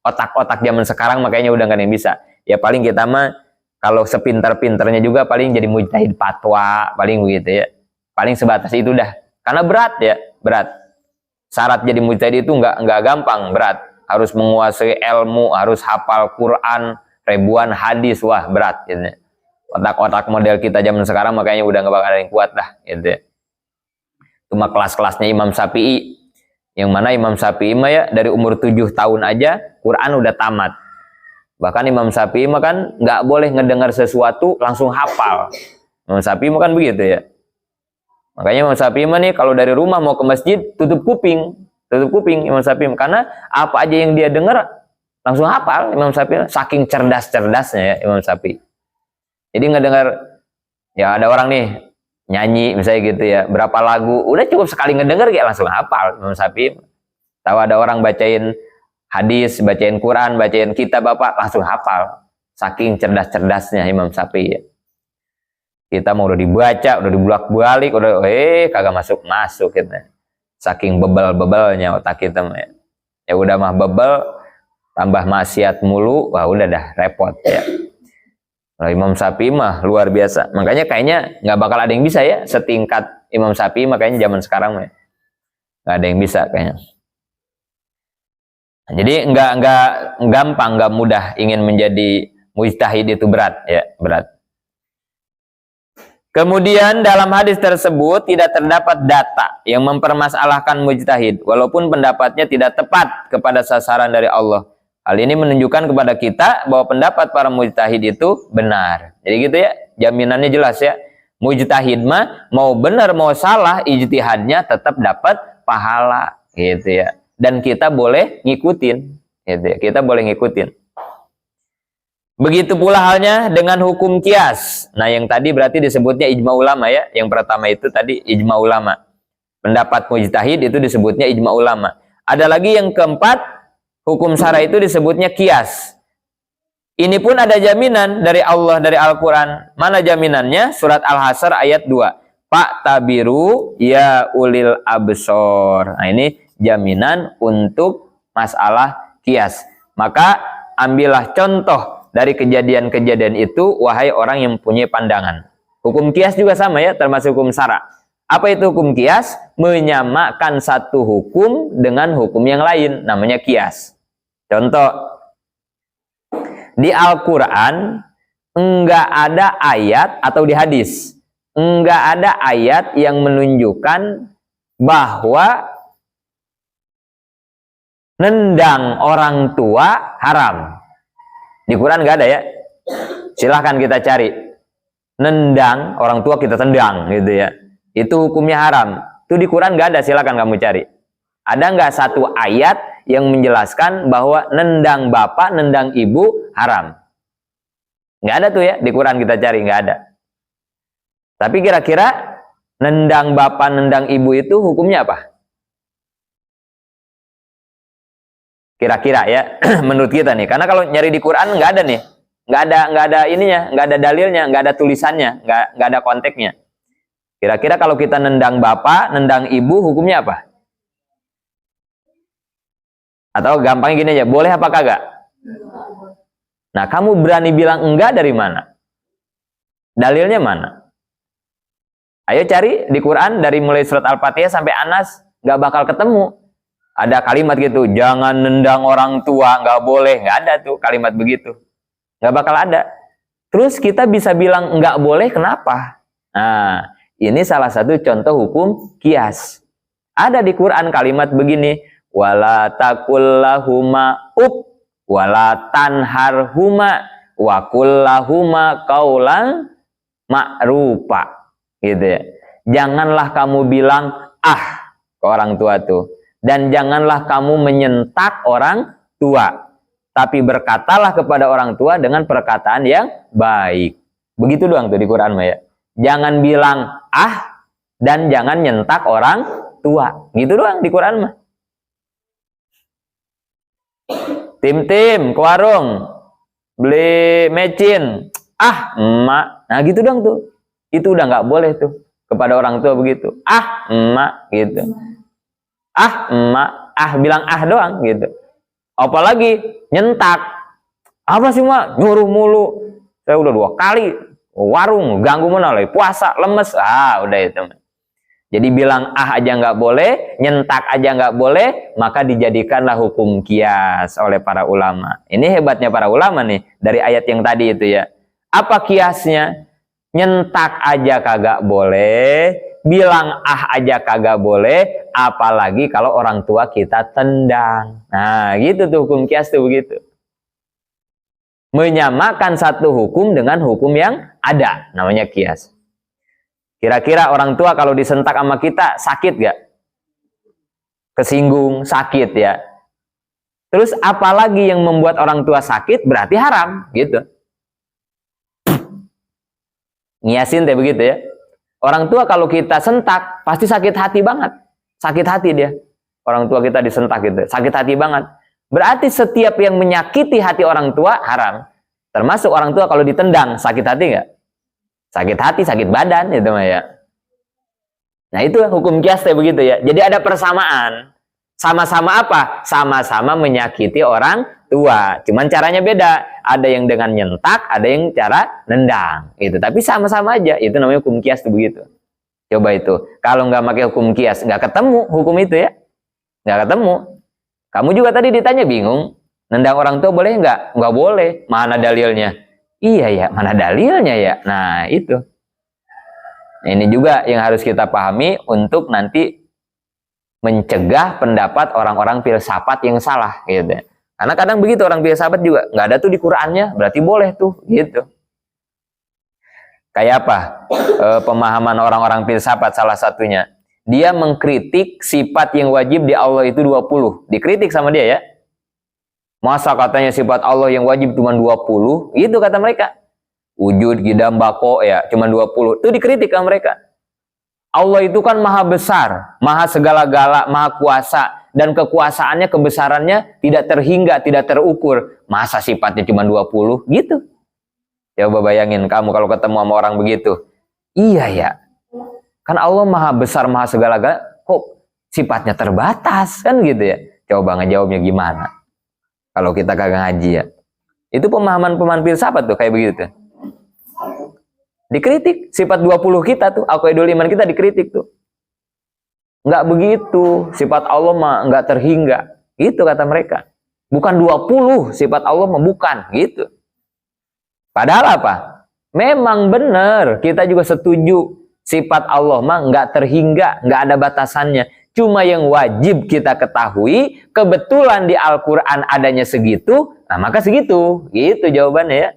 S1: Otak-otak zaman sekarang makanya udah nggak ada yang bisa. Ya paling kita mah kalau sepintar-pintarnya juga paling jadi mujtahid fatwa, paling begitu ya. Paling sebatas itu dah. Karena berat ya, berat. Syarat jadi mujtahid itu nggak gampang, berat. Harus menguasai ilmu, harus hafal Quran, ribuan hadis, wah berat. Gitu. Otak-otak model kita zaman sekarang makanya udah nggak bakal ada yang kuat dah. Gitu. Cuma kelas-kelasnya Imam Syafi'i, yang mana Imam Syafi'i mah ya dari umur 7 tahun aja Quran udah tamat. Bahkan Imam Syafi'i mah kan nggak boleh ngedengar sesuatu langsung hafal. Imam Syafi'i mah kan begitu ya. Makanya Imam Syafi'i nih kalau dari rumah mau ke masjid tutup kuping Imam Syafi'i, karena apa aja yang dia dengar langsung hafal Imam Syafi'i, saking cerdas-cerdasnya ya Imam Syafi'i. Jadi nggak dengar ya ada orang nih nyanyi misalnya gitu ya, berapa lagu udah cukup sekali ngedenger kayak langsung hafal Imam Syafi'i. Tahu ada orang bacain hadis, bacain Quran, bacain kitab bapak langsung hafal, saking cerdas-cerdasnya Imam Syafi'i ya. Kita mau udah dibaca, udah dibulak-balik, udah kagak masuk gitu. Saking bebel-bebelnya otak kita ya. Ya udah mah bebel tambah maksiat mulu, wah udah dah repot ya. Nah, Imam Syafi'i mah luar biasa. Makanya kayaknya nggak bakal ada yang bisa ya setingkat Imam Syafi'i, makanya zaman sekarang ya. Nggak ada yang bisa kayaknya. Jadi nggak gampang, nggak mudah ingin menjadi mujtahid itu berat ya, berat. Kemudian dalam hadis tersebut tidak terdapat data yang mempermasalahkan mujtahid, walaupun pendapatnya tidak tepat kepada sasaran dari Allah. Hal ini menunjukkan kepada kita bahwa pendapat para mujtahid itu benar. Jadi gitu ya, jaminannya jelas ya. Mujtahid mah mau benar mau salah, ijtihadnya tetap dapat pahala gitu ya. Dan kita boleh ngikutin gitu ya. Kita boleh ngikutin. Begitu pula halnya dengan hukum kias. Nah, yang tadi berarti disebutnya ijma ulama ya. Yang pertama itu tadi ijma ulama. Pendapat mujtahid itu disebutnya ijma ulama. Ada lagi yang keempat, hukum syara itu disebutnya kias. Ini pun ada jaminan dari Allah, dari Al-Quran. Mana jaminannya? Surat Al-Hasr ayat 2. Pak tabiru ya ulil absor. Nah, ini jaminan untuk masalah kias. Maka ambillah contoh dari kejadian-kejadian itu, wahai orang yang punya pandangan. Hukum kias juga sama ya, termasuk hukum syara. Apa itu hukum kias? Menyamakan satu hukum dengan hukum yang lain, namanya kias. Contoh, di Al-Quran enggak ada ayat atau di hadis, enggak ada ayat yang menunjukkan bahwa nendang orang tua haram. Di Quran enggak ada ya. Silahkan kita cari. Nendang orang tua kita tendang gitu ya. Itu hukumnya haram. Itu di Quran enggak ada, silahkan kamu cari. Ada enggak satu ayat yang menjelaskan bahwa nendang bapak, nendang ibu haram? Nggak ada tuh ya, di Quran kita cari, nggak ada. Tapi kira-kira nendang bapak, nendang ibu itu hukumnya apa? Kira-kira ya, menurut kita nih. Karena kalau nyari di Quran nggak ada nih. Nggak ada ininya, nggak ada dalilnya, nggak ada tulisannya, nggak ada konteksnya. Kira-kira kalau kita nendang bapak, nendang ibu, hukumnya apa? Atau gampangnya gini aja, boleh apa kagak? Nah, kamu berani bilang enggak dari mana? Dalilnya mana? Ayo cari di Quran dari mulai surat Al-Fatihah sampai Anas, nggak bakal ketemu. Ada kalimat gitu, jangan nendang orang tua, nggak boleh. Nggak ada tuh kalimat begitu. Nggak bakal ada. Terus kita bisa bilang nggak boleh, kenapa? Nah, ini salah satu contoh hukum kias. Ada di Quran kalimat begini, wala takullahuma wala tanharhuma wa kullahuma qaulan ma'rufa, gitu ya. Janganlah kamu bilang ke orang tua tuh, dan janganlah kamu menyentak orang tua, tapi berkatalah kepada orang tua dengan perkataan yang baik. Begitu doang tuh di Quran mah ya. Jangan bilang dan jangan nyentak orang tua. Gitu doang di Quran mah. Tim ke warung beli mecin, emak. Nah gitu dong tuh, itu udah nggak boleh tuh kepada orang tua begitu. Emak gitu, emak, bilang doang gitu. Apalagi nyentak, apa sih mak nyuruh mulu, saya udah 2 kali warung ganggu mana lagi puasa lemes, udah itu. Jadi bilang aja nggak boleh, nyentak aja nggak boleh, maka dijadikanlah hukum kias oleh para ulama. Ini hebatnya para ulama nih, dari ayat yang tadi itu ya. Apa kiasnya? Nyentak aja kagak boleh, bilang aja kagak boleh, apalagi kalau orang tua kita tendang. Nah gitu tuh hukum kias tuh begitu. Menyamakan satu hukum dengan hukum yang ada, namanya kias. Kira-kira orang tua kalau disentak sama kita sakit gak? Kesinggung, sakit ya. Terus apalagi yang membuat orang tua sakit berarti haram gitu. Ngiasin deh begitu ya. Orang tua kalau kita sentak pasti sakit hati banget. Sakit hati dia. Orang tua kita disentak gitu, sakit hati banget. Berarti setiap yang menyakiti hati orang tua haram. Termasuk orang tua kalau ditendang sakit hati nggak? Sakit hati, sakit badan itu mah ya. Nah itu hukum kias kayak begitu ya. Jadi ada persamaan. Sama-sama apa? Sama-sama menyakiti orang tua. Cuman caranya beda. Ada yang dengan nyentak, ada yang cara nendang. Gitu. Tapi sama-sama aja. Itu namanya hukum kias tuh begitu. Coba itu. Kalau nggak pakai hukum kias, nggak ketemu hukum itu ya. Nggak ketemu. Kamu juga tadi ditanya bingung. Nendang orang tua boleh nggak? Nggak boleh. Mana dalilnya? Iya ya, mana dalilnya ya? Nah, itu. Nah, ini juga yang harus kita pahami untuk nanti mencegah pendapat orang-orang filsafat yang salah gitu. Karena kadang begitu orang filsafat juga, nggak ada tuh di Qur'annya, berarti boleh tuh gitu. Kayak apa? Pemahaman orang-orang filsafat salah satunya. Dia mengkritik sifat yang wajib di Allah itu 20. Dikritik sama dia ya. Masa katanya sifat Allah yang wajib cuma 20? Gitu kata mereka. Wujud, qidam, baqo ya cuma 20. Itu dikritik sama mereka. Allah itu kan maha besar, maha segala-gala, maha kuasa. Dan kekuasaannya, kebesarannya tidak terhingga, tidak terukur. Masa sifatnya cuma 20? Gitu. Coba bayangin kamu kalau ketemu sama orang begitu. Iya ya. Kan Allah maha besar, maha segala-gala. Kok sifatnya terbatas? Kan gitu ya. Coba ngejawabnya gimana? Kalau kita kagak ngaji ya. Itu pemahaman filsafat tuh kayak begitu. Dikritik sifat 20 kita tuh, aqidul iman kita dikritik tuh. Enggak begitu, sifat Allah mah enggak terhingga. Gitu kata mereka. Bukan 20 sifat Allah mah bukan, gitu. Padahal apa? Memang benar, kita juga setuju sifat Allah mah nggak terhingga, nggak ada batasannya. Cuma yang wajib kita ketahui, kebetulan di Al-Quran adanya segitu, nah maka segitu. Gitu jawabannya ya.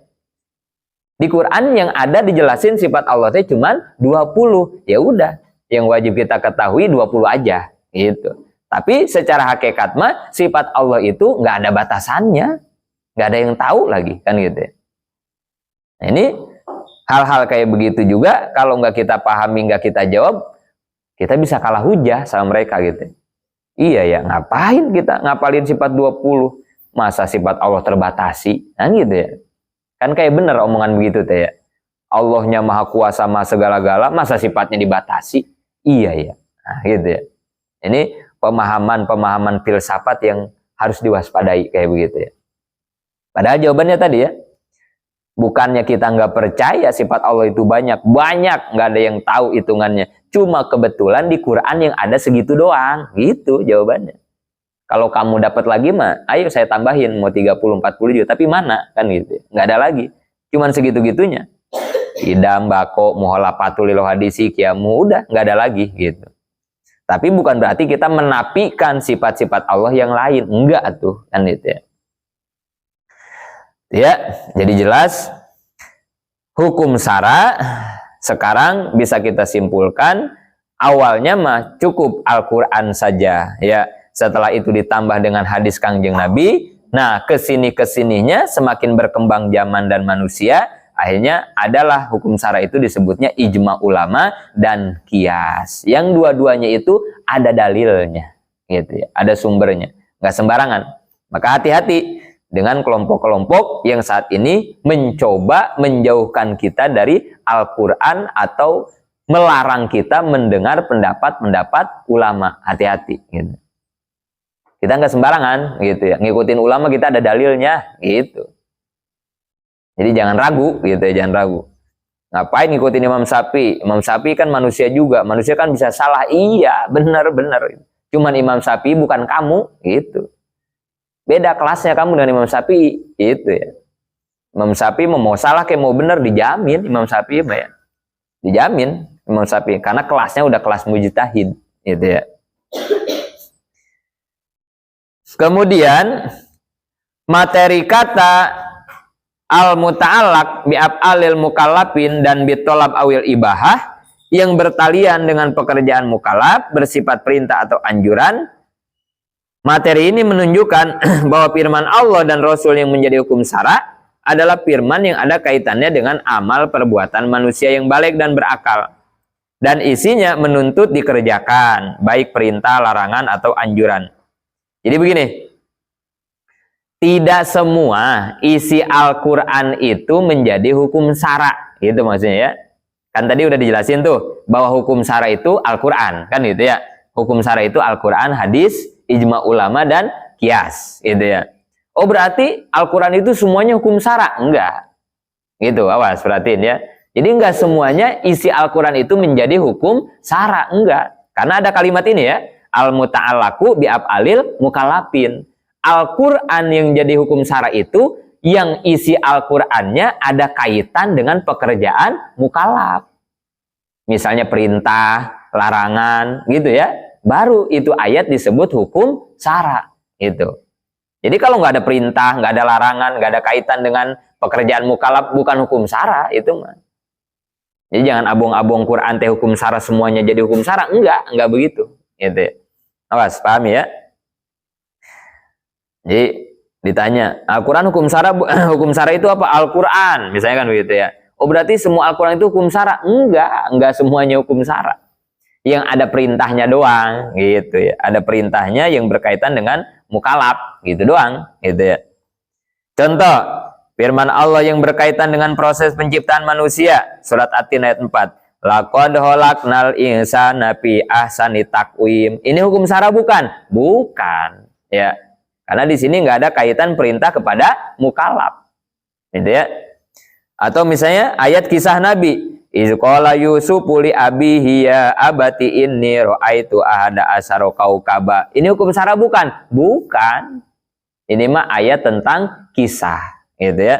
S1: Di Quran yang ada dijelasin sifat Allah itu cuma 20. Ya udah, yang wajib kita ketahui 20 aja. Gitu. Tapi secara hakikat mah sifat Allah itu nggak ada batasannya. Nggak ada yang tahu lagi, kan gitu ya. Nah, ini hal-hal kayak begitu juga, kalau nggak kita pahami, nggak kita jawab, kita bisa kalah hujah sama mereka gitu. Iya ya, ngapain kita ngapalin sifat 20? Masa sifat Allah terbatasi? Nah gitu ya. Kan kayak bener omongan begitu teh ya. Allahnya maha kuasa, maha segala-gala, masa sifatnya dibatasi? Iya ya. Nah gitu ya. Ini pemahaman-pemahaman filsafat yang harus diwaspadai kayak begitu ya. Padahal jawabannya tadi ya, bukannya kita nggak percaya sifat Allah itu banyak, nggak ada yang tahu hitungannya. Cuma kebetulan di Quran yang ada segitu doang, gitu jawabannya. Kalau kamu dapat lagi mah, ayo saya tambahin mau 30-40 juga, tapi mana kan gitu, nggak ada lagi. Cuman segitu-gitunya. Idam, bako, muholapatul lil hadisi, kiamu, udah nggak ada lagi gitu. Tapi bukan berarti kita menafikan sifat-sifat Allah yang lain, enggak tuh kan gitu ya. Ya, jadi jelas hukum syara sekarang bisa kita simpulkan awalnya mah cukup Al-Qur'an saja ya. Setelah itu ditambah dengan hadis Kangjeng Nabi. Nah, kesininya semakin berkembang zaman dan manusia, akhirnya adalah hukum syara itu disebutnya ijma ulama dan qiyas. Yang dua-duanya itu ada dalilnya gitu ya, ada sumbernya, nggak sembarangan. Maka hati-hati dengan kelompok-kelompok yang saat ini mencoba menjauhkan kita dari Al-Quran atau melarang kita mendengar pendapat-pendapat ulama. Hati-hati gitu. Kita nggak sembarangan gitu ya, ngikutin ulama kita ada dalilnya gitu. Jadi jangan ragu gitu ya, jangan ragu. Ngapain ngikutin Imam Syafi'i? Imam Syafi'i kan manusia juga, manusia kan bisa salah. Iya, benar-benar. Cuman Imam Syafi'i bukan kamu gitu. Beda kelasnya kamu dengan Imam Syafi'i, itu ya. Imam Syafi'i mau salah kayak mau benar dijamin Imam Syafi'i ya. Dijamin Imam Syafi'i karena kelasnya udah kelas mujtahid, gitu ya. Kemudian materi kata al-muta'allaq bi af'alil mukallafin dan bitolab awil ibahah yang bertalian dengan pekerjaan mukallaf bersifat perintah atau anjuran. Materi ini menunjukkan bahwa firman Allah dan Rasul yang menjadi hukum syara adalah firman yang ada kaitannya dengan amal perbuatan manusia yang balik dan berakal. Dan isinya menuntut dikerjakan, baik perintah, larangan, atau anjuran. Jadi begini, tidak semua isi Al-Quran itu menjadi hukum syara. Itu maksudnya ya. Kan tadi udah dijelasin tuh, bahwa hukum syara itu Al-Quran. Kan gitu ya. Hukum syara itu Al-Quran, hadis, ijma ulama dan qiyas gitu ya. Oh berarti Al-Quran itu semuanya hukum syara? Enggak. Gitu, awas perhatiin ya. Jadi enggak semuanya isi Al-Quran itu menjadi hukum syara, enggak. Karena ada kalimat ini ya, al-muta'allaqu bi af'alil mukallafin. Al-Quran yang jadi hukum syara itu yang isi Al-Qurannya ada kaitan dengan pekerjaan mukallaf. Misalnya perintah, larangan gitu ya. Baru itu ayat disebut hukum syara itu. Jadi kalau nggak ada perintah, nggak ada larangan, nggak ada kaitan dengan pekerjaan mukallaf, bukan hukum syara itu mah. Jadi jangan abong-abong Quran teh hukum syara semuanya jadi hukum syara, enggak begitu. Gitu. Awas, paham ya? Jadi ditanya, Al-Quran hukum syara itu apa? Al-Quran, misalnya kan begitu ya. Oh berarti semua Al-Quran itu hukum syara? Enggak semuanya hukum syara. Yang ada perintahnya doang gitu ya, ada perintahnya yang berkaitan dengan mukallaf gitu doang gitu ya. Contoh firman Allah yang berkaitan dengan proses penciptaan manusia, surat At-Tin ayat 4, laqad khalaqnal insana fi ahsani taqwim. Ini hukum syara bukan ya, karena di sini nggak ada kaitan perintah kepada mukallaf gitu ya. Atau misalnya ayat kisah Nabi, izqala Yusufu li abihi ya abati inni ra'aitu ahada asyara kaukaba. Ini hukum syara bukan? Bukan. Ini mah ayat tentang kisah, gitu ya.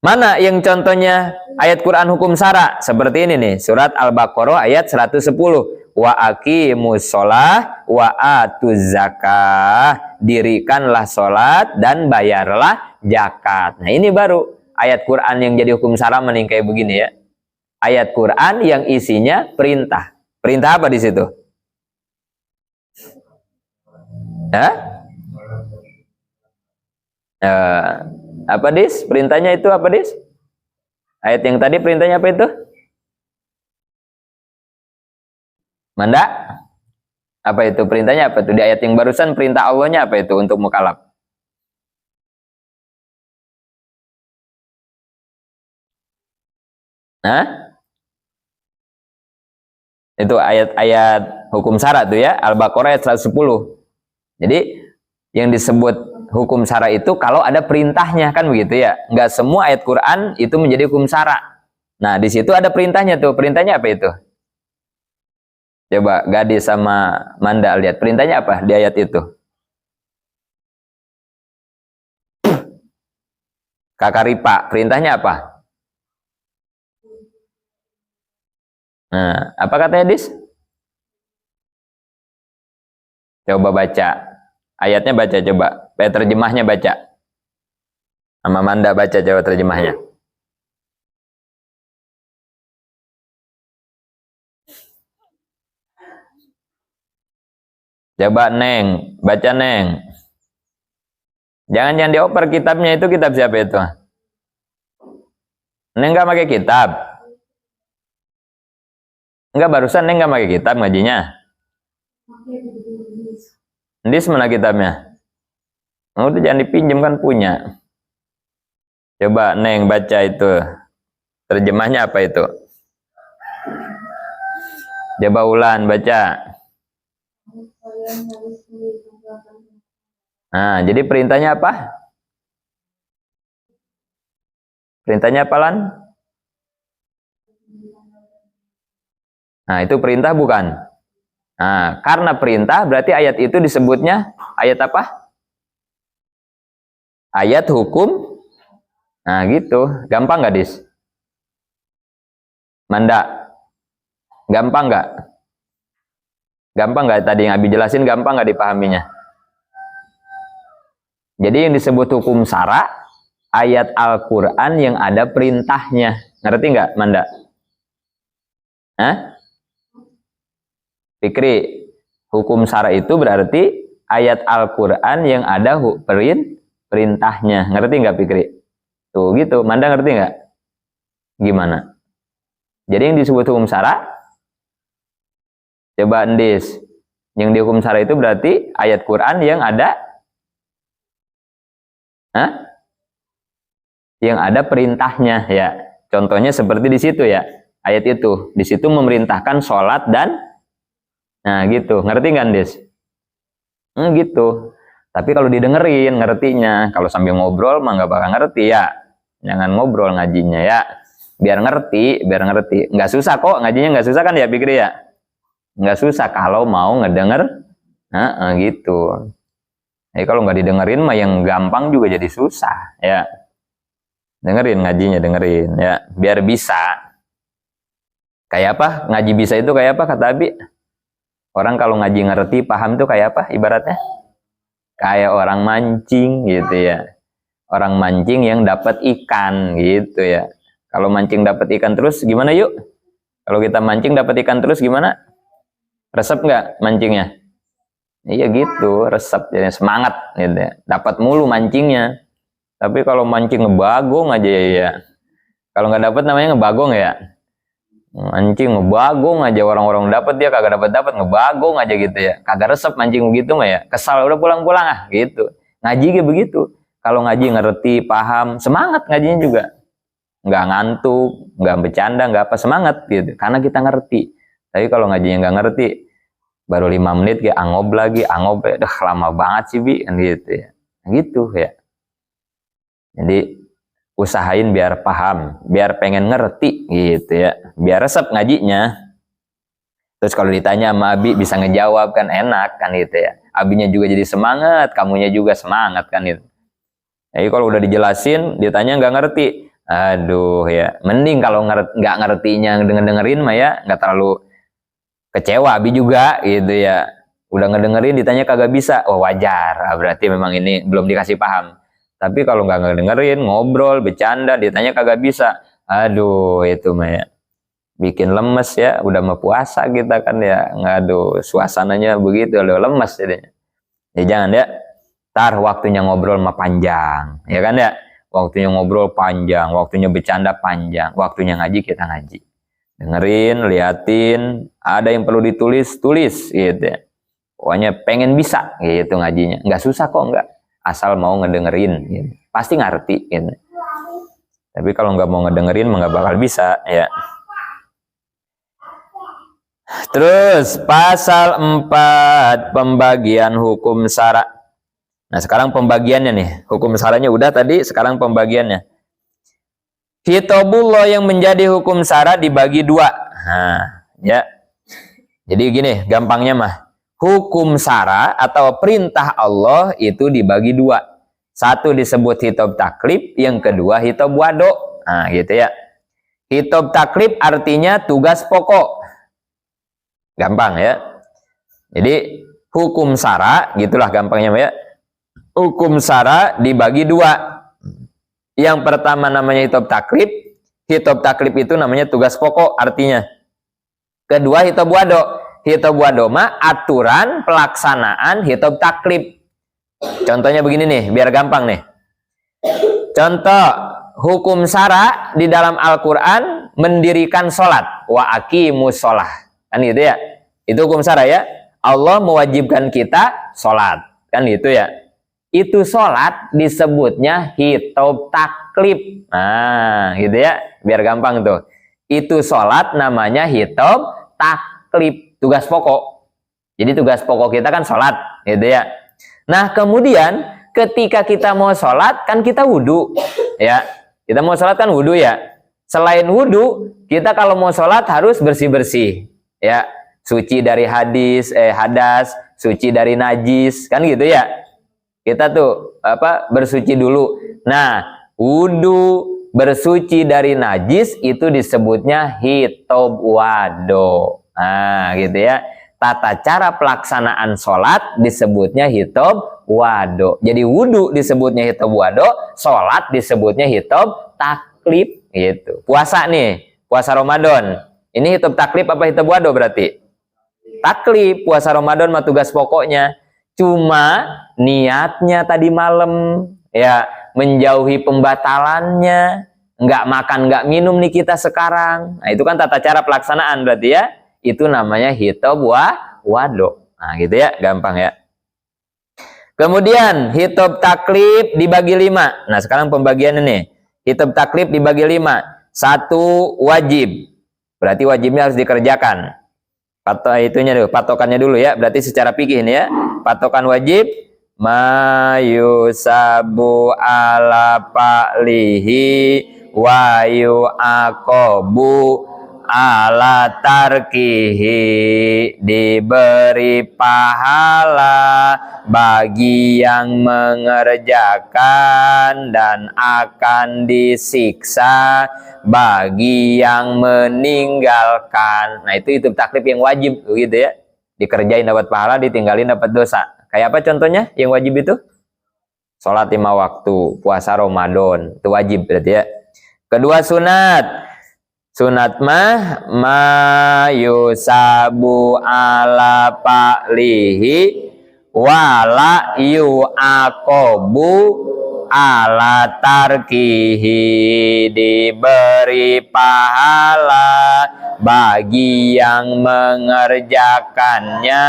S1: Mana yang contohnya ayat Quran hukum syara? Seperti ini nih, surat Al-Baqarah ayat 110. Wa aqimus sholah wa atuz zakah. Dirikanlah sholat dan bayarlah zakat. Nah, ini baru ayat Quran yang jadi hukum syara mending kayak begini ya. Ayat Quran yang isinya perintah. Perintah apa di situ? Hah? Apa Dis? Perintahnya itu apa Dis? Ayat yang tadi perintahnya apa itu? Manda? Apa itu perintahnya apa itu? Di ayat yang barusan perintah Allahnya apa itu untuk mukallaf? Hah? Itu ayat-ayat hukum syara tuh ya, Al-Baqarah ayat 110. Jadi yang disebut hukum syara itu kalau ada perintahnya kan begitu ya. Enggak semua ayat Quran itu menjadi hukum syara. Nah, di situ ada perintahnya tuh. Perintahnya apa itu? Coba Gadis sama Manda lihat perintahnya apa di ayat itu. Kakak Ripa, perintahnya apa? Nah, apa katanya Dis? Coba baca. Ayatnya baca coba. Terjemahnya baca. Sama Manda baca coba terjemahnya. Coba Neng, baca Neng. Jangan dioper kitabnya itu kitab siapa itu? Neng nggak pakai kitab. Enggak barusan Neng nggak pakai kitab ngajinya. Dis mana kitabnya? Oh, udah jangan dipinjam kan punya. Coba Neng baca itu. Terjemahnya apa itu? Coba Ulan baca. Nah, jadi perintahnya apa? Perintahnya apa, Lan? Nah, itu perintah bukan? Nah, karena perintah berarti ayat itu disebutnya ayat apa? Ayat hukum. Nah, gitu. Gampang nggak, Dis? Manda? Gampang nggak? Gampang nggak tadi yang Abi jelasin? Gampang nggak dipahaminya? Jadi yang disebut hukum syara, ayat Al-Quran yang ada perintahnya. Ngerti nggak, Manda? Hah? Fikri, hukum syara itu berarti ayat Al-Quran yang ada perintahnya. Ngerti nggak Fikri? Tuh gitu, Manda ngerti nggak? Gimana? Jadi yang disebut hukum syara, coba Andis, yang di hukum syara itu berarti ayat Quran yang ada, yang ada perintahnya ya. Contohnya seperti di situ ya, ayat itu, di situ memerintahkan sholat dan, nah gitu, ngerti nggak Andis? Gitu. Tapi kalau didengerin ngertinya, kalau sambil ngobrol mah nggak bakal ngerti ya. Jangan ngobrol ngajinya ya. Biar ngerti. Nggak susah kok, ngajinya nggak susah kan ya Fikri ya? Nggak susah kalau mau ngedenger. Nah, gitu. Jadi kalau nggak didengerin mah yang gampang juga jadi susah ya. Dengerin ngajinya, dengerin ya. Biar bisa. Kayak apa? Ngaji bisa itu kayak apa kata Abi? Orang kalau ngaji ngerti, paham tuh kayak apa ibaratnya? Kayak orang mancing gitu ya. Orang mancing yang dapat ikan gitu ya. Kalau mancing dapat ikan terus gimana yuk? Kalau kita mancing dapat ikan terus gimana? Resep nggak mancingnya? Iya gitu, resep jadi semangat gitu ya. Dapat mulu mancingnya. Tapi kalau mancing ngebagong aja ya. Kalau nggak dapat namanya ngebagong ya. Mancing ngebagong aja, orang-orang dapat dia kagak dapat ngebagong aja gitu ya. Kagak resep mancing begitu mah ya. Kesal udah pulang-pulang ah gitu. Ngaji kayak begitu. Kalau ngaji ngerti, paham, semangat ngajinya juga. Nggak ngantuk, nggak bercanda, nggak apa, semangat gitu. Karena kita ngerti. Tapi kalau ngajinya nggak ngerti, baru 5 menit kayak angob lagi, udah lama banget sih Bi, kan gitu ya. Gitu ya. Jadi usahain biar paham, biar pengen ngerti gitu ya, biar resep ngajinya. Terus kalau ditanya sama Abi bisa ngejawab kan enak kan gitu ya. Abinya juga jadi semangat, kamunya juga semangat kan gitu. Jadi kalau udah dijelasin, ditanya nggak ngerti, Aduh ya, mending kalau nggak ngertinya dengerin mah ya, nggak terlalu kecewa Abi juga gitu ya. Udah ngedengerin ditanya kagak bisa, oh wajar, berarti memang ini belum dikasih paham. Tapi kalau nggak ngedengerin, ngobrol, bercanda, ditanya kagak bisa, aduh itu mah ya bikin lemes ya. Udah mau puasa kita kan ya, aduh suasananya begitu, udah lemes jadinya. Ya jangan ya, tar waktunya ngobrol mah panjang, ya kan ya. Waktunya ngobrol panjang, waktunya bercanda panjang, waktunya ngaji kita ngaji. Dengerin, liatin, ada yang perlu ditulis, tulis gitu ya. Pokoknya pengen bisa gitu ngajinya. Nggak susah kok, nggak. Asal mau ngedengerin gitu. Pasti ngerti gitu. Tapi kalau nggak mau ngedengerin nggak bakal bisa ya. Terus pasal 4 pembagian hukum syara. Nah sekarang pembagiannya nih. Hukum syaranya udah tadi, sekarang pembagiannya. Khitabullah yang menjadi hukum syara dibagi dua. Nah ya. Jadi gini gampangnya mah. Hukum syara atau perintah Allah itu dibagi dua. Satu disebut hitab taklif, yang kedua hitab wado. Nah gitu ya. Hitab taklif artinya tugas pokok. Gampang ya. Jadi hukum syara, gitulah gampangnya ya. Hukum syara dibagi dua. Yang pertama namanya hitab taklif. Hitab taklif itu namanya tugas pokok artinya. Kedua hitab wado. Hitab wado mah aturan pelaksanaan hitab taklif. Contohnya begini nih, biar gampang nih. Contoh hukum syara di dalam Al-Quran mendirikan sholat. Wa aqimus sholah. Kan gitu ya. Itu hukum syara ya. Allah mewajibkan kita sholat. Kan gitu ya. Itu sholat disebutnya hitab taklif. Nah gitu ya. Biar gampang tuh. Itu sholat namanya hitab taklif. Tugas pokok. Jadi tugas pokok kita kan sholat, gitu ya. Nah kemudian ketika kita mau sholat kan kita wudhu, ya. Kita mau sholat kan wudhu ya. Selain wudhu, kita kalau mau sholat harus bersih-bersih, ya. Suci dari hadas, suci dari najis, kan gitu ya. Kita tuh bersuci dulu. Nah wudhu bersuci dari najis itu disebutnya hitab wado. Nah gitu ya. Tata cara pelaksanaan sholat disebutnya hitab wado. Jadi wudhu disebutnya hitab wado, sholat disebutnya hitab taklif gitu. Puasa nih, puasa Ramadan. Ini hitab taklif apa hitab wado berarti? Taklif. Puasa Ramadan mah tugas pokoknya. Cuma niatnya tadi malam ya menjauhi pembatalannya, nggak makan nggak minum nih kita sekarang. Nah itu kan tata cara pelaksanaan berarti ya. Itu namanya hitab wado. Nah gitu ya, gampang ya. Kemudian hitab taklif dibagi 5. Nah sekarang pembagiannya nih. Hitab taklif dibagi 5. 1 wajib. Berarti wajibnya harus dikerjakan. Patokannya dulu ya. Berarti secara fikih ini ya. Patokan wajib. Ma yusabu ala fa'lihi wa yu'aqabu ala tarkihi, diberi pahala bagi yang mengerjakan dan akan disiksa bagi yang meninggalkan. Nah itu taklif yang wajib gitu ya. Dikerjain dapat pahala, ditinggalin dapat dosa. Kayak apa contohnya yang wajib itu? Sholat 5 waktu, puasa Ramadan, itu wajib berarti ya. Kedua sunat. Sunat mah ma yusabu ala fa'lihi wala yu'aqabu ala tarkihi, diberi pahala bagi yang mengerjakannya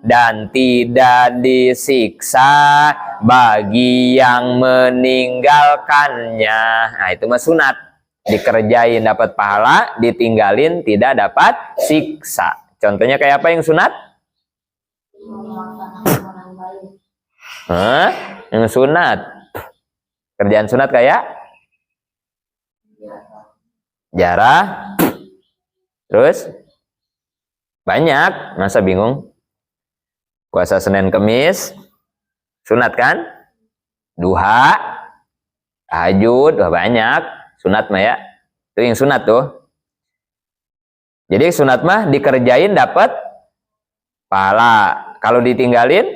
S1: dan tidak disiksa bagi yang meninggalkannya. Nah itu mah sunat. Dikerjain dapat pahala, ditinggalin tidak dapat siksa. Contohnya kayak apa yang sunat? Yang sunat. Kerjaan sunat kayak jarah. Terus banyak, masa bingung? Puasa Senin Kemis sunat kan? Duha, tahajud, banyak Sunat mah ya. Itu yang sunat tuh. Jadi sunat mah dikerjain dapat pahala. Kalau ditinggalin,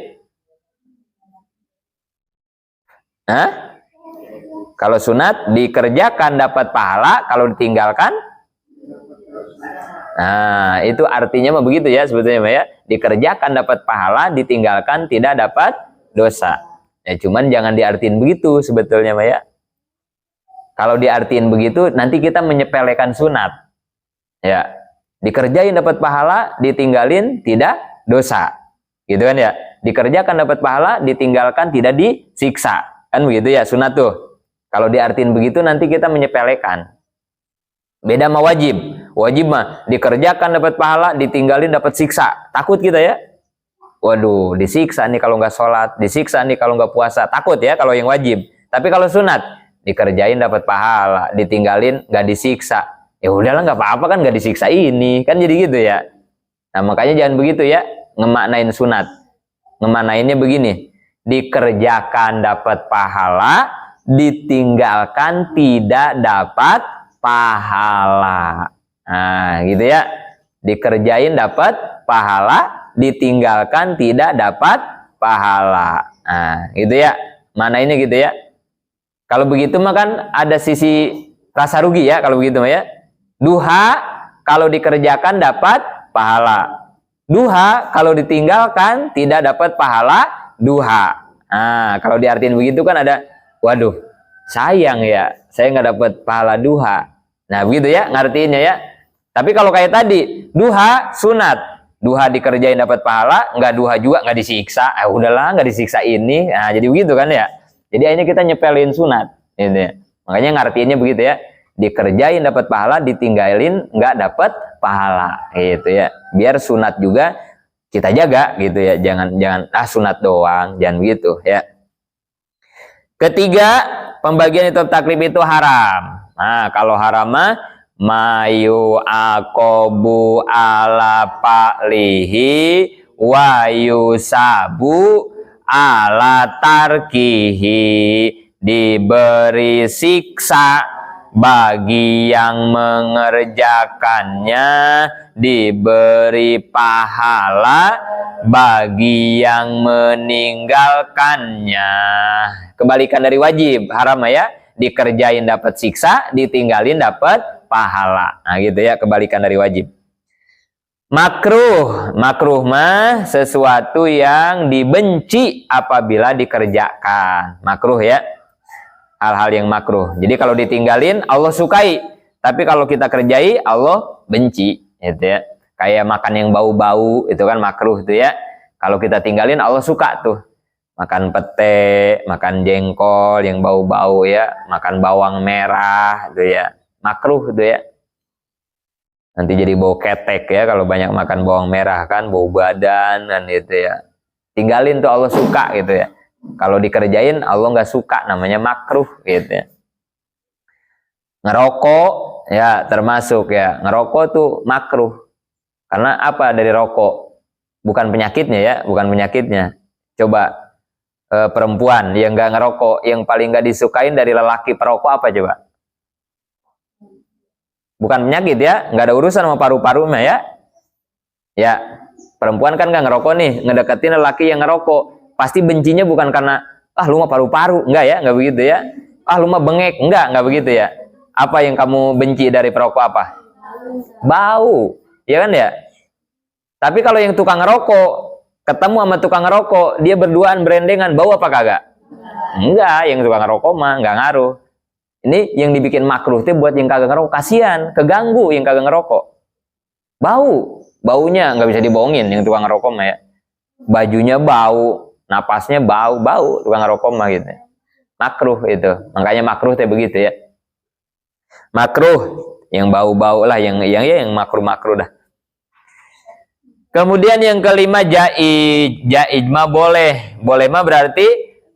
S1: kalau sunat dikerjakan dapat pahala, kalau ditinggalkan, nah itu artinya mah begitu ya sebetulnya mah ya. Dikerjakan dapat pahala, ditinggalkan tidak dapat dosa. Ya cuman jangan diartiin begitu sebetulnya mah ya. Kalau diartiin begitu nanti kita menyepelekan sunat. Ya, dikerjain dapat pahala, ditinggalin tidak dosa. Gitu kan ya. Dikerjakan dapat pahala, ditinggalkan tidak disiksa. Kan begitu ya sunat tuh. Kalau diartiin begitu nanti kita menyepelekan. Beda sama wajib. Wajib mah dikerjakan dapat pahala, ditinggalin dapat siksa. Takut kita ya. Waduh, disiksa nih kalau nggak sholat, disiksa nih kalau nggak puasa. Takut ya kalau yang wajib. Tapi kalau sunat, dikerjain dapat pahala, ditinggalin nggak disiksa. Ya udahlah nggak apa-apa kan nggak disiksa ini. Kan jadi gitu ya. Nah makanya jangan begitu ya. Ngemaknain sunat. Ngemaknainnya begini. Dikerjakan dapat pahala, ditinggalkan tidak dapat pahala. Nah gitu ya. Dikerjain dapat pahala, ditinggalkan tidak dapat pahala. Nah gitu ya. Maknainnya gitu ya. Kalau begitu mah kan ada sisi rasa rugi ya kalau begitu mah ya. Duha kalau dikerjakan dapat pahala. Duha kalau ditinggalkan tidak dapat pahala duha. Nah, kalau diartiin begitu kan ada, waduh, sayang ya, saya nggak dapat pahala duha. Nah, begitu ya, ngartiinnya ya. Tapi kalau kayak tadi, duha sunat, duha dikerjain dapat pahala, nggak duha juga nggak disiksa. Udahlah, nggak disiksa ini. Nah, jadi begitu kan ya. Jadi akhirnya kita nyepelin sunat. Gitu ya. Makanya ngartiinnya begitu ya. Dikerjain dapat pahala, ditinggalin nggak dapat pahala gitu ya. Biar sunat juga kita jaga gitu ya. Jangan sunat doang, jangan begitu ya. Ketiga, pembagian itu taklif itu haram. Nah, kalau haram mah mayu akobu ala pa'lihi wa yusabu ala tarkihi, diberi siksa bagi yang mengerjakannya, diberi pahala bagi yang meninggalkannya. Kebalikan dari wajib, haram ya, dikerjain dapat siksa, ditinggalin dapat pahala. Nah gitu ya, kebalikan dari wajib. Makruh, makruh mah sesuatu yang dibenci apabila dikerjakan. Makruh ya. Hal-hal yang makruh. Jadi kalau ditinggalin Allah sukai, tapi kalau kita kerjai Allah benci, gitu ya. Kayak makan yang bau-bau itu kan makruh itu ya. Kalau kita tinggalin Allah suka tuh. Makan pete, makan jengkol yang bau-bau ya, makan bawang merah itu ya. Makruh itu ya. Nanti jadi bau ketek ya kalau banyak makan bawang merah kan, bau badan kan itu ya. Tinggalin tuh Allah suka gitu ya. Kalau dikerjain Allah nggak suka, namanya makruh gitu ya. Ngerokok ya termasuk ya, ngerokok tuh makruh. Karena apa dari rokok? Bukan penyakitnya ya, bukan penyakitnya. Coba perempuan yang nggak ngerokok, yang paling nggak disukain dari lelaki perokok apa coba? Bukan penyakit ya, nggak ada urusan sama paru-parunya ya. Ya, perempuan kan nggak ngerokok nih, ngedeketin lelaki yang ngerokok. Pasti bencinya bukan karena lu mah paru-paru, enggak ya, enggak begitu ya. Lu mah bengek, enggak begitu ya. Apa yang kamu benci dari perokok apa? Bau, ya kan ya. Tapi kalau yang tukang ngerokok ketemu sama tukang ngerokok, dia berduaan berendengan, bau apa kagak? Enggak, yang tukang ngerokok mah enggak ngaruh. Ini yang dibikin makruh tuh buat yang kagak ngerokok, kasihan, keganggu yang kagak ngerokok. Baunya nggak bisa dibohongin yang tukang ngerokok mah ya. Bajunya bau, napasnya bau tukang ngerokok mah gitu. Makruh itu. Makanya makruh teh begitu ya. Makruh yang bau-bau lah yang makruh-makruh dah. Kemudian yang kelima jaiz. Jaiz mah boleh. Boleh mah berarti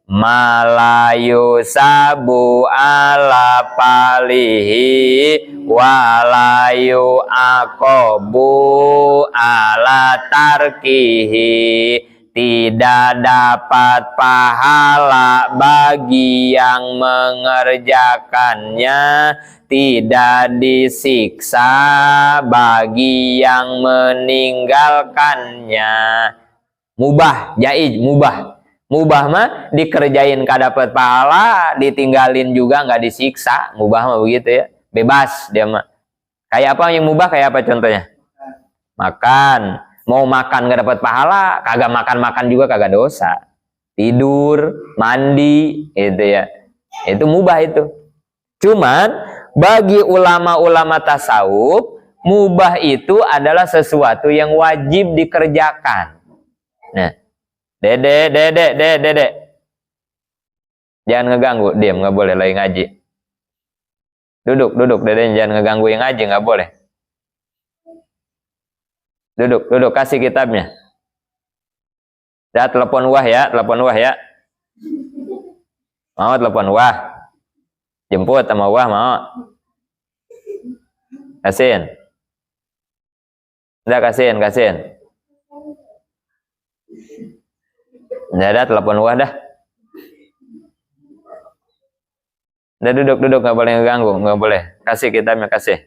S1: malayu sabu ala palihi walayu akobu ala tarkihi, tidak dapat pahala bagi yang mengerjakannya, tidak disiksa bagi yang meninggalkannya. Mubah, jaiz, mubah. Mubah mah dikerjain gak dapat pahala, ditinggalin juga nggak disiksa. Mubah mah begitu ya, bebas dia mah. Kayak apa yang mubah? Kayak apa contohnya? Makan, mau makan gak dapat pahala, kagak makan juga kagak dosa. Tidur, mandi, itu ya, itu mubah itu. Cuman bagi ulama-ulama tasawuf, mubah itu adalah sesuatu yang wajib dikerjakan. Nah, Dedek. Jangan ngeganggu, diam, nggak boleh lagi ngaji. Duduk, dedek, jangan ngeganggu yang ngaji, nggak boleh. Duduk, kasih kitabnya. Ya, telepon Wah ya. Mau telepon Wah. Jemput sama Wah mau. Kasihin. Udah kasihin. Udah telepon Wah dah. Udah duduk, nggak boleh ngeganggu, nggak boleh. Kasih kitabnya, kasih.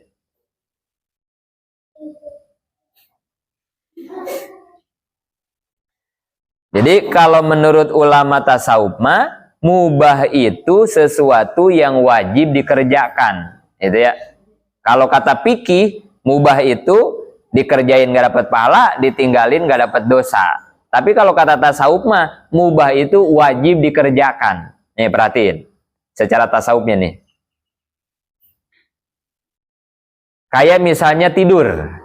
S1: Jadi kalau menurut ulama tasawuf mah, mubah itu sesuatu yang wajib dikerjakan, itu ya. Kalau kata fikih, mubah itu dikerjain gak dapat pahala, ditinggalin gak dapat dosa. Tapi kalau kata tasawuf mah, mubah itu wajib dikerjakan. Nih perhatiin, secara tasawufnya nih. Kayak misalnya tidur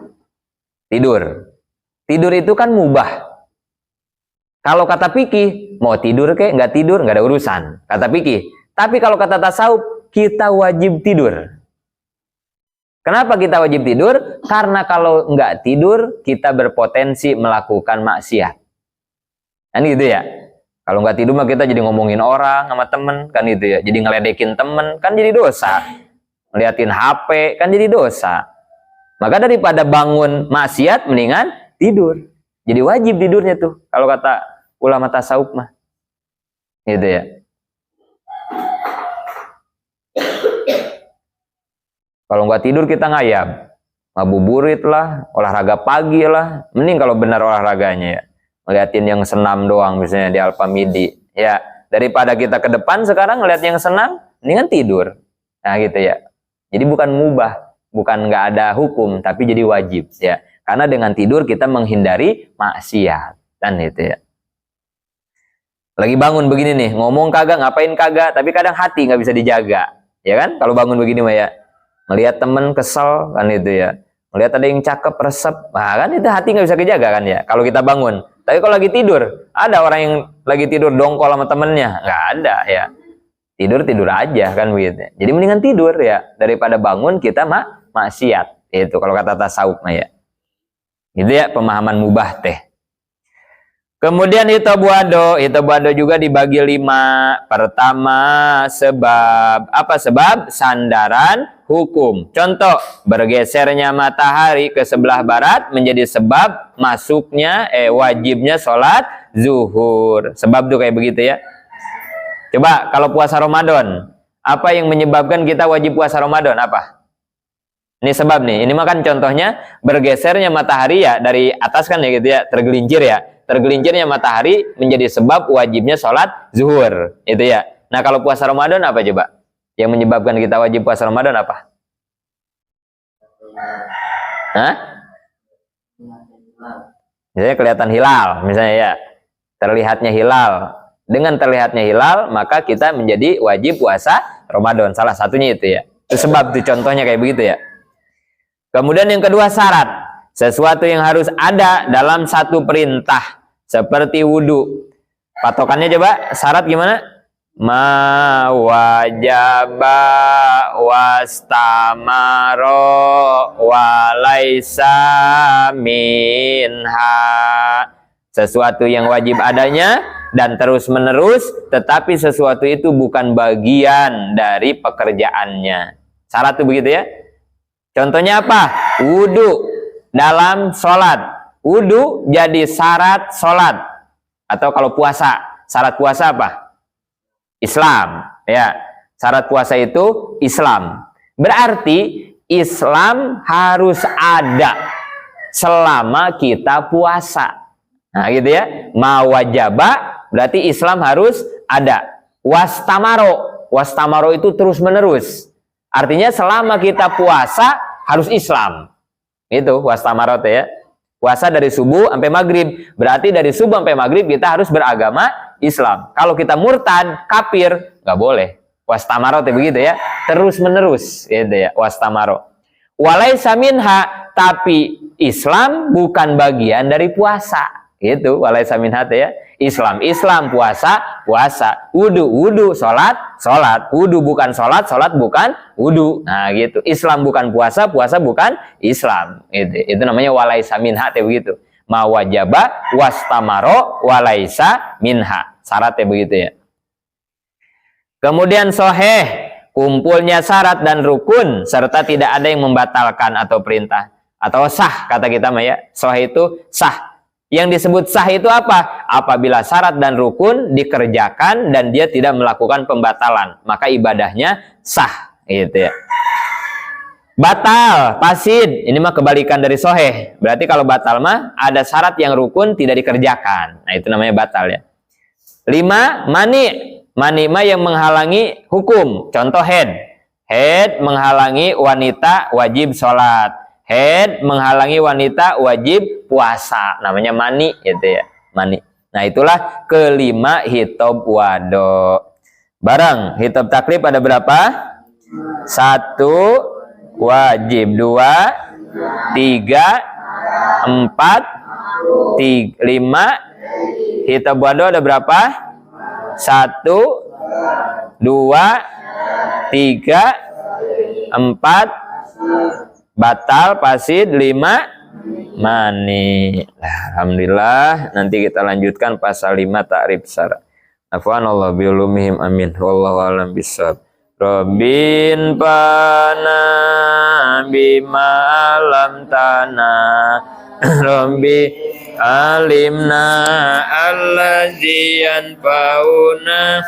S1: itu kan mubah. Kalau kata fikih, mau tidur kek, nggak tidur, nggak ada urusan. Kata fikih. Tapi kalau kata tasawuf, kita wajib tidur. Kenapa kita wajib tidur? Karena kalau nggak tidur, kita berpotensi melakukan maksiat. Kan gitu ya? Kalau nggak tidur mah kita jadi ngomongin orang sama temen, kan gitu ya? Jadi ngeledekin temen, kan jadi dosa. Ngeliatin HP, kan jadi dosa. Maka daripada bangun maksiat, mendingan tidur. Jadi wajib tidurnya tuh, kalau kata ulama tasawuf mah, gitu ya. Kalau nggak tidur kita ngayab, ngabuburit lah, olahraga pagi lah. Mending kalau benar olahraganya ya, ngeliatin yang senam doang misalnya di Alpamidi, ya daripada kita ke depan sekarang ngeliat yang senam, mendingan tidur. Nah gitu ya. Jadi bukan mubah, bukan nggak ada hukum, tapi jadi wajib ya. Karena dengan tidur kita menghindari maksiat, dan itu ya. Lagi bangun begini nih, ngomong kagak, ngapain kagak, tapi kadang hati nggak bisa dijaga, ya kan? Kalau bangun begini mah ya, melihat temen kesel kan itu ya, melihat ada yang cakep resep, nah kan itu hati nggak bisa kejaga kan ya. Kalau kita bangun, tapi kalau lagi tidur, ada orang yang lagi tidur dongkol sama temennya, nggak ada ya. Tidur aja kan begitu. Jadi mendingan tidur ya daripada bangun kita maksiat. Itu kalau kata tasawuf mah ya. Gitu ya pemahaman mubah teh. Kemudian itabuado juga dibagi 5. Pertama, sebab apa? Sebab sandaran hukum. Contoh, bergesernya matahari ke sebelah barat menjadi sebab masuknya wajibnya sholat zuhur. Sebab tuh kayak begitu ya. Coba kalau puasa Ramadan, apa yang menyebabkan kita wajib puasa Ramadan? Apa? Ini sebab nih. Ini mah kan contohnya bergesernya matahari ya dari atas kan ya gitu ya, tergelincir ya. Tergelincirnya matahari menjadi sebab wajibnya sholat zuhur, itu ya. Nah kalau puasa Ramadan apa coba? Yang menyebabkan kita wajib puasa Ramadan apa? Hah? Misalnya kelihatan hilal, misalnya ya. Terlihatnya hilal. Dengan terlihatnya hilal, maka kita menjadi wajib puasa Ramadan. Salah satunya itu ya. Itu sebab itu contohnya kayak begitu ya. Kemudian yang kedua syarat. Sesuatu yang harus ada dalam satu perintah. Seperti wudhu. Patokannya coba, syarat gimana? Ma wajaba wastamaro walaisa minha. Sesuatu yang wajib adanya dan terus menerus, tetapi sesuatu itu bukan bagian dari pekerjaannya. Syarat itu begitu ya. Contohnya apa? Wudhu dalam sholat. Wudhu jadi syarat sholat. Atau kalau puasa, syarat puasa apa? Islam. Ya, syarat puasa itu Islam. Berarti Islam harus ada selama kita puasa. Nah, gitu ya. Ma wajaba berarti Islam harus ada. Wastamaro. Wastamaro itu terus-menerus. Artinya selama kita puasa harus Islam. Itu wastamaro ya. Puasa dari subuh sampai maghrib. Berarti dari subuh sampai maghrib kita harus beragama Islam. Kalau kita murtad, kafir, nggak boleh. Wastamaro begitu ya. Terus menerus gitu ya. Wastamaro. Walaisa minha, tapi Islam bukan bagian dari puasa. Itu walaisa minha ya. Islam, puasa, wudu, sholat, wudu bukan sholat bukan wudu. Nah gitu. Islam bukan puasa bukan Islam. Itu namanya walaisa minha begitu. Ma wajaba wastamaro walaisa minha. Syaratnya begitu ya. Kemudian soheh, kumpulnya syarat dan rukun serta tidak ada yang membatalkan atau perintah. Atau sah kata kita mah ya. Soheh itu sah. Yang disebut sah itu apa? Apabila syarat dan rukun dikerjakan dan dia tidak melakukan pembatalan, maka ibadahnya sah, gitu ya. Batal, fasid, ini mah kebalikan dari soheh. Berarti kalau batal mah ada syarat yang rukun tidak dikerjakan. Nah, itu namanya batal ya. 5, mani. Mani mah yang menghalangi hukum. Contoh head menghalangi wanita wajib sholat. Head menghalangi wanita wajib puasa, namanya mani gitu ya, mani. Nah itulah kelima hitob wado. Bareng hitob taklif ada berapa? 1 wajib, 2, 3, 4, 5. Hitob wado ada berapa? 1, 2, 3, 4. Batal, fasid, 5, mani. Alhamdulillah, nanti kita lanjutkan pasal 5 ta'rif syara. Afwanallahu biulumihim, amin. Wallahu a'lam bishawab. Rabbin pana bima alam tanah. Rabbi alimna allazi yanfa'una